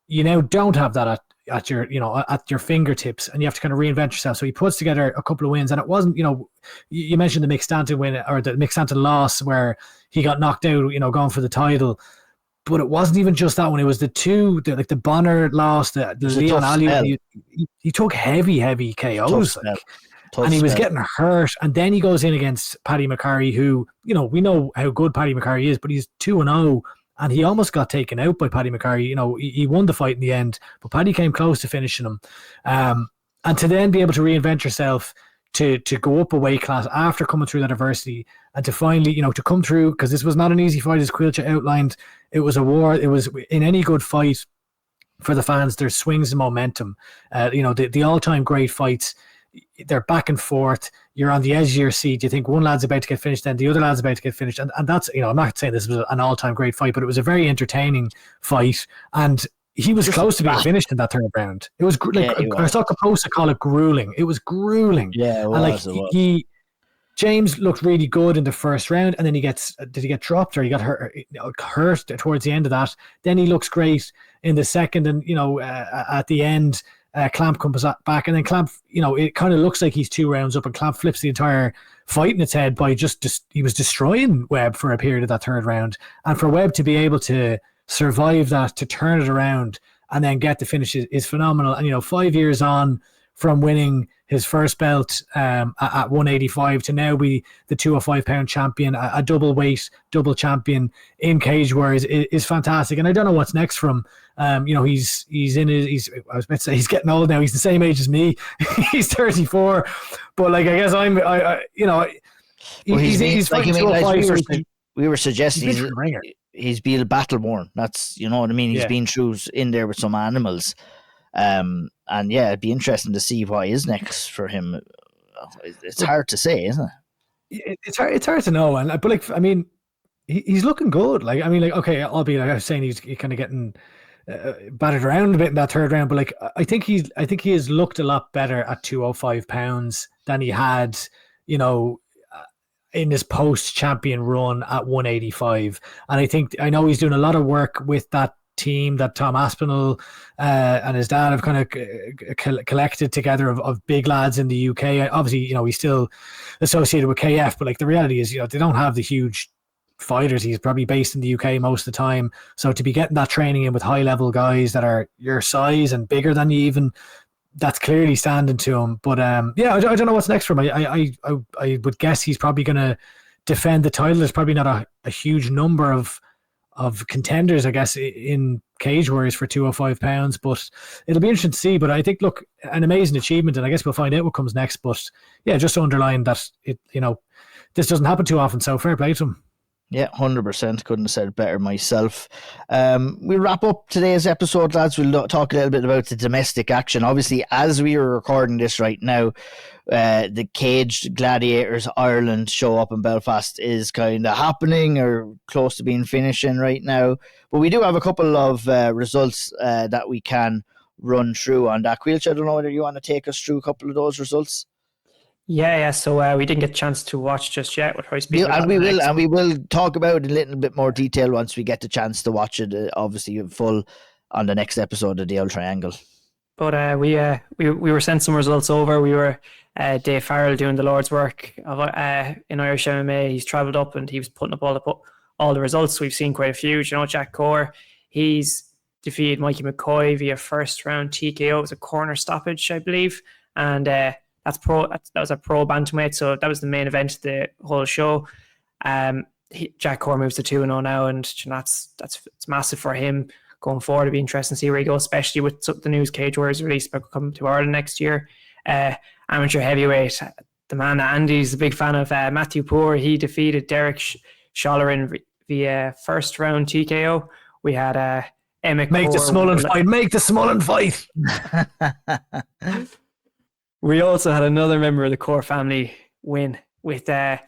Speaker 2: you now don't have that at your fingertips, and you have to kind of reinvent yourself. So he puts together a couple of wins, and it wasn't, you mentioned the Mick Stanton win, or the Mick Stanton loss where he got knocked out, going for the title. But it wasn't even just that one. It was like the Bonner loss, the Leon Ali. He took heavy KOs, and he was getting hurt. And then he goes in against Paddy McCarry, who, we know how good Paddy McCarry is, but he's 2-0. And he almost got taken out by Paddy McCarry. He won the fight in the end, but Paddy came close to finishing him. And to then be able to reinvent yourself, to go up a weight class after coming through that adversity, and to finally, to come through, because this was not an easy fight, as Caoilte outlined. It was a war. It was, in any good fight for the fans, there's swings and momentum. The all-time great fights, they're back and forth. You're on the edge of your seat. You think one lad's about to get finished, then the other lad's about to get finished. And that's, I'm not saying this was an all-time great fight, but it was a very entertaining fight. And he was close to being finished in that third round. It was I saw Caposa call it grueling. It was grueling.
Speaker 1: Yeah, it was.
Speaker 2: And like James looked really good in the first round, and then did he get dropped, or he got hurt towards the end of that? Then he looks great in the second, and at the end, Clamp comes back, and then Clamp, it kind of looks like he's 2 rounds up, and Clamp flips the entire fight in its head by he was destroying Webb for a period of that third round. And for Webb to be able to survive that, to turn it around, and then get the finish is phenomenal. And 5 years on from winning his first belt at 185 to now be the 205-pound champion, a double champion in Cage Warriors is fantastic. And I don't know what's next for him. I was about to say he's getting old now. He's the same age as me. He's 34, but like I guess he's fighting 205.
Speaker 1: We were suggesting he's been battle worn. That's what I mean. He's been through in there with some animals. And yeah, it'd be interesting to see what is next for him. It's hard to say, isn't it?
Speaker 2: It's hard to know. And but like, I mean, he's looking good. Like, I mean, like, okay, albeit I was saying he's kind of getting battered around a bit in that third round. But like, I think he has looked a lot better at 205 pounds than he had, you know, in his post-champion run at 185. And I know he's doing a lot of work with that team that Tom Aspinall and his dad have kind of collected together of big lads in the UK. Obviously, you know, he's still associated with KF, but like the reality is, you know, they don't have the huge fighters. He's probably based in the UK most of the time. So to be getting that training in with high-level guys that are your size and bigger than you even, that's clearly standing to him. But yeah, I don't know what's next for him. I would guess he's probably going to defend the title. There's probably not a huge number of contenders, I guess, in Cage Warriors for 205 pounds, but it'll be interesting to see. But I think, look, an amazing achievement, and I guess we'll find out what comes next. But yeah, just to underline that this doesn't happen too often. So fair play to him.
Speaker 1: Yeah, 100%. Couldn't have said it better myself. We'll wrap up today's episode, lads. We'll talk a little bit about the domestic action. Obviously, as we are recording this right now, the Caged Gladiators Ireland show up in Belfast is kind of happening or close to being finishing right now. But we do have a couple of results that we can run through on that. Caoilte, I don't know whether you want to take us through a couple of those results.
Speaker 3: Yeah. So we didn't get a chance to watch just yet.
Speaker 1: We will talk about it in a little bit more detail once we get the chance to watch it. Obviously, in full on the next episode of the Old Triangle.
Speaker 3: But we were sent some results over. We were Dave Farrell doing the Lord's work in Irish MMA. He's travelled up and he was putting up all the results. We've seen quite a few. You know, Jack Core, he's defeated Mikey McCoy via first round TKO. It was a corner stoppage, I believe, and that was a pro bantamweight, so that was the main event of the whole show. Jack Core moves to 2-0 now, and it's massive for him going forward. It'll be interesting to see where he goes, especially with the news Cage Warriors release about coming to Ireland next year. Amateur heavyweight, the man Andy's a big fan of, Matthew Poore. He defeated Derek Schollerin via first round TKO. We had Emma.
Speaker 2: Make the Smullen fight.
Speaker 3: We also had another member of the Core family win with Emma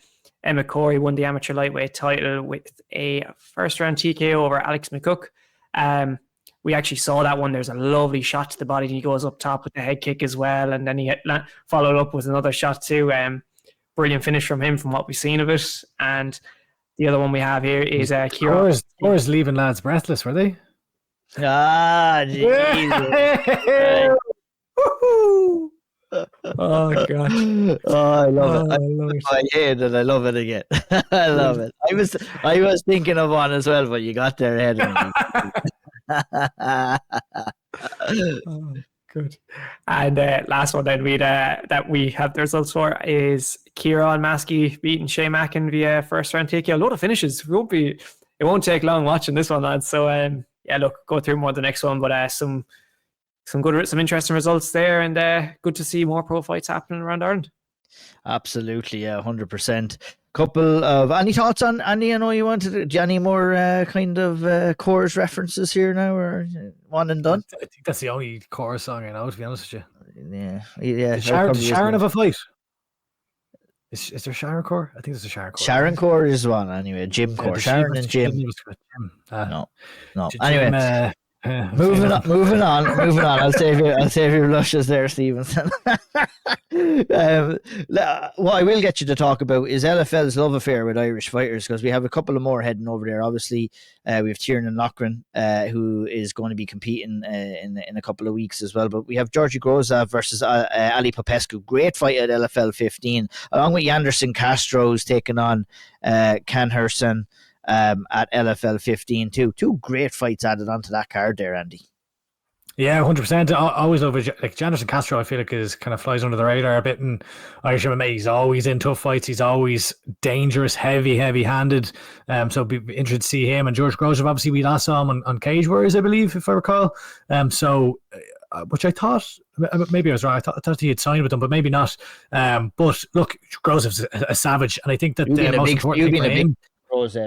Speaker 3: McCorry won the amateur lightweight title with a first round TKO over Alex McCook. We actually saw that one. There's a lovely shot to the body. He goes up top with the head kick as well, and then he followed up with another shot too. Brilliant finish from him from what we've seen of it. And the other one we have here is Kira.
Speaker 2: Core's leaving lads breathless, were they?
Speaker 1: Ah, Jesus.
Speaker 3: Oh god!
Speaker 1: Oh, I love it. I hate it. I love it again. I love it. I was thinking of one as well, but you got there ahead of me.
Speaker 3: Oh, good. And last one then that we have the results for is Kieran Maskey beating Shay Mackin via first round TKO. A lot of finishes. It won't take long watching this one, lads. So yeah, look, go through more the next one, but some interesting results there, and good to see more pro fights happening around Ireland.
Speaker 1: Absolutely, yeah, 100%. Couple of any thoughts on Andy? I know you wanted any more kind of chorus references here now, or one and done?
Speaker 2: I think that's the only chorus song I know, to be honest with
Speaker 1: you. Yeah.
Speaker 2: Is Sharon of a fight? Is there Sharon Core? I think there's a Sharon Core.
Speaker 1: Sharon Core is one anyway. Jim Core, Sharon and Jim. No. Anyway. Moving on. I'll save your lushes there, Stevenson. What I will get you to talk about is LFL's love affair with Irish fighters, because we have a couple of more heading over there. Obviously, we have Tiernan Loughran, who is going to be competing in a couple of weeks as well. But we have Georgi Groza versus Ali Popescu. Great fight at LFL 15, along with Yanderson Castro, who's taking on Can Herson. At LFL 15 too. Two great fights added onto that card there, Andy.
Speaker 2: Yeah, 100%. I always love it. Like Janderson Castro, I feel like is kind of flies under the radar a bit in Irish MMA. He's always in tough fights. He's always dangerous, heavy-handed. So it'd be interesting to see him. And George Grosjean, obviously we last saw him on Cage Warriors, I believe, if I recall. Which I thought, maybe I was wrong. I thought he had signed with them, but maybe not. But look, Grosjean's a savage, and I think that most important thing for him.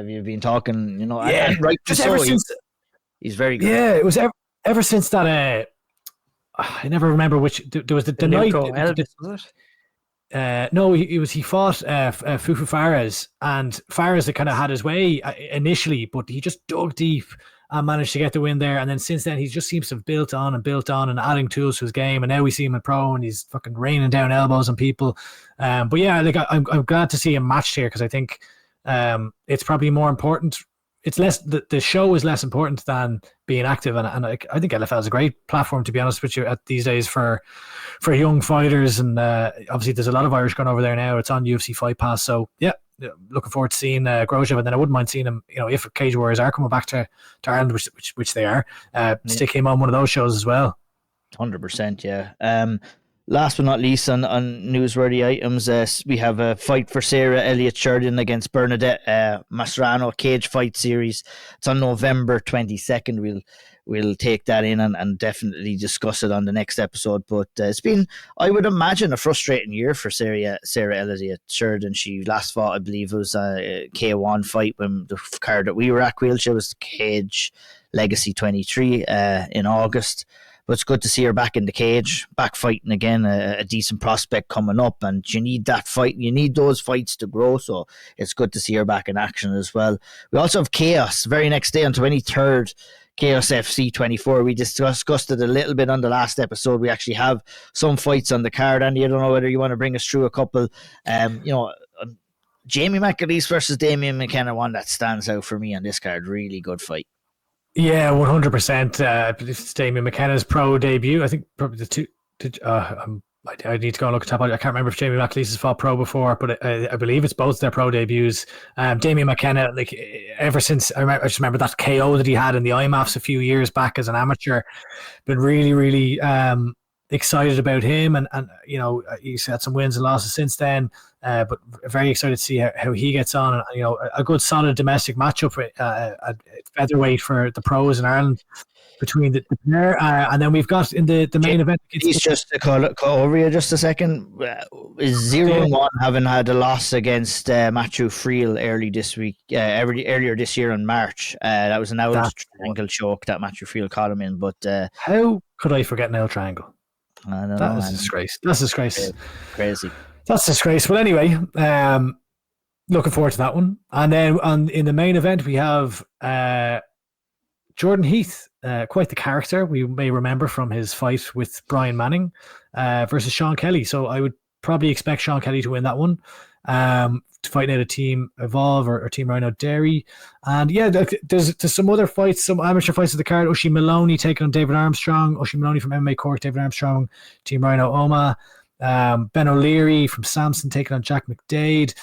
Speaker 1: You've been talking,
Speaker 2: yeah,
Speaker 1: right. He's very good.
Speaker 2: Yeah, it was ever since that. I never remember which. There was the night. Was it? No, he fought Fufu Fares, and Fares had kind of had his way initially, but he just dug deep and managed to get the win there. And then since then, he just seems to have built on and adding tools to his game. And now we see him in pro, and he's fucking raining down elbows on people. But yeah, like I'm glad to see him matched here, because I think it's probably more important. It's less the show is less important than being active, and I think LFL is a great platform, to be honest with you, at these days for young fighters. And obviously there's a lot of Irish going over there now. It's on UFC Fight Pass, so yeah, looking forward to seeing Grosjean. And then I wouldn't mind seeing him, if Cage Warriors are coming back to Ireland, which they are, stick him on one of those shows as well.
Speaker 1: 100%, yeah. Last but not least, on newsworthy items, we have a fight for Sarah Elliott Sheridan against Bernadette Mascherano cage fight series. It's on November 22nd. We'll take that in and definitely discuss it on the next episode. But it's been, I would imagine, a frustrating year for Sarah Elliott Sheridan. She last fought, I believe it was a K1 fight when the card that we were at Caoilte was Cage Legacy 23 in August. But it's good to see her back in the cage, back fighting again, a decent prospect coming up. And you need that fight. You need those fights to grow. So it's good to see her back in action as well. We also have Chaos, very next day on 23rd, Chaos FC 24. We discussed it a little bit on the last episode. We actually have some fights on the card. Andy, I don't know whether you want to bring us through a couple. Jamie McAleese versus Damien McKenna, one that stands out for me on this card. Really good fight.
Speaker 2: Yeah, 100%. I believe it's Damien McKenna's pro debut. I think probably the two. I need to go and look at top. I can't remember if Jamie McAleese has fought pro before, but I believe it's both their pro debuts. Damien McKenna, like ever since I just remember that KO that he had in the IMAFs a few years back as an amateur, been really, really excited about him, and he's had some wins and losses since then. But very excited to see how he gets on. And, a good solid domestic matchup at featherweight for the pros in Ireland between the pair. And then we've got in the main event.
Speaker 1: He's just to call over you just a second. Is 0-1 having had a loss against Matthew Friel earlier this year in March. That was an Auld triangle choke that Matthew Friel caught him in. But
Speaker 2: how could I forget an Auld triangle?
Speaker 1: I don't know.
Speaker 2: That was a disgrace. That's a disgrace.
Speaker 1: Crazy.
Speaker 2: That's disgraceful. Anyway, looking forward to that one. And then in the main event, we have Jordan Heath, quite the character we may remember from his fight with Brian Manning versus Sean Kelly. So I would probably expect Sean Kelly to win that one, to fight out a Team Evolve or Team Rhino Derry. And yeah, there's some other fights, some amateur fights at the card. Oisin Maloney taking on David Armstrong. Oisin Maloney from MMA Cork, David Armstrong, Team Rhino Oma. Ben O'Leary from Samson taking on Jack McDade.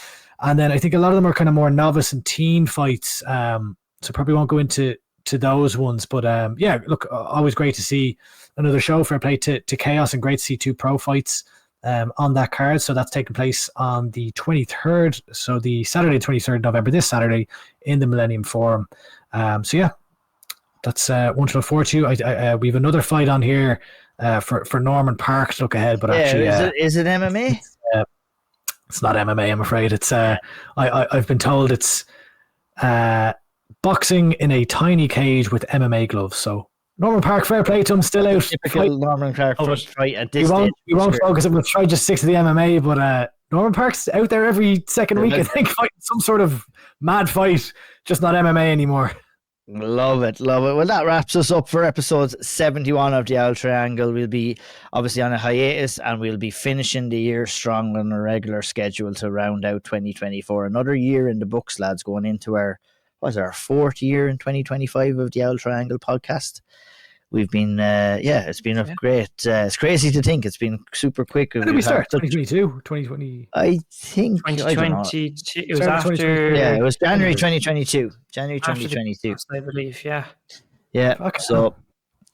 Speaker 2: And then I think a lot of them are kind of more novice and teen fights. So probably won't go into those ones. But yeah, look, always great to see another show. Fair play to Chaos, and great to see two pro fights on that card. So that's taking place on the 23rd. So the Saturday, 23rd November, this Saturday in the Millennium Forum. So yeah, that's one to look forward to. We have another fight on here for Norman Park to look ahead, but actually,
Speaker 1: is it MMA?
Speaker 2: It's not MMA, I'm afraid. It's I've been told it's boxing in a tiny cage with MMA gloves. So Norman Park, fair play to him, still out.
Speaker 1: Typical Norman Park fight at this stage.
Speaker 2: We won't focus it. We'll try just stick to the MMA, but Norman Park's out there every second week, I think, fighting some sort of mad fight, just not MMA anymore.
Speaker 1: Love it. Well, that wraps us up for episode 71 of the Auld Triangle. We'll be obviously on a hiatus, and we'll be finishing the year strong on a regular schedule to round out 2024. Another year in the books, lads, going into our fourth year in 2025 of the Auld Triangle podcast. We've been, it's been great. It's crazy to think it's been super quick.
Speaker 2: When did we start? 2022, 2020.
Speaker 1: I think
Speaker 3: 2022. It was after.
Speaker 1: Yeah, it was January 2022. January 2022.
Speaker 3: I believe. Yeah.
Speaker 1: Yeah. So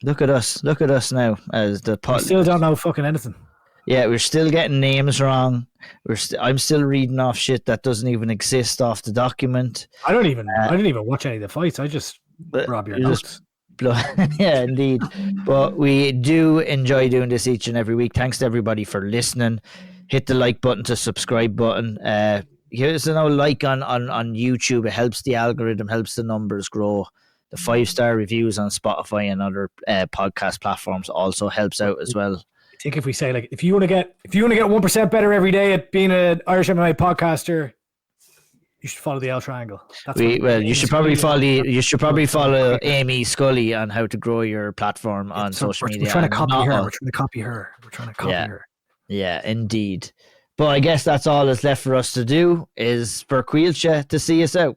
Speaker 1: look at us now as the
Speaker 2: we still don't know fucking anything.
Speaker 1: Yeah, we're still getting names wrong. I'm still reading off shit that doesn't even exist off the document.
Speaker 2: I didn't even watch any of the fights. I just rob your notes.
Speaker 1: Yeah, indeed. But we do enjoy doing this each and every week. Thanks to everybody for listening. Hit the like button to subscribe button. Here's a like on YouTube. It helps the algorithm, helps the numbers grow. The 5-star reviews on Spotify and other podcast platforms also helps out as well.
Speaker 2: I think if we say, like, if you want to get 1% better every day at being an Irish MMA podcaster, You should follow the L triangle. That's
Speaker 1: you should probably follow Amy Scully on how to grow your platform on social media.
Speaker 2: We're trying to copy her. We're trying to copy her. We're trying to copy her.
Speaker 1: Yeah, indeed. But I guess that's all that's left for us to do is for Caoilte to see us out.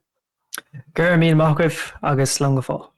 Speaker 3: Gur míl maithreibh agus slán go fóill.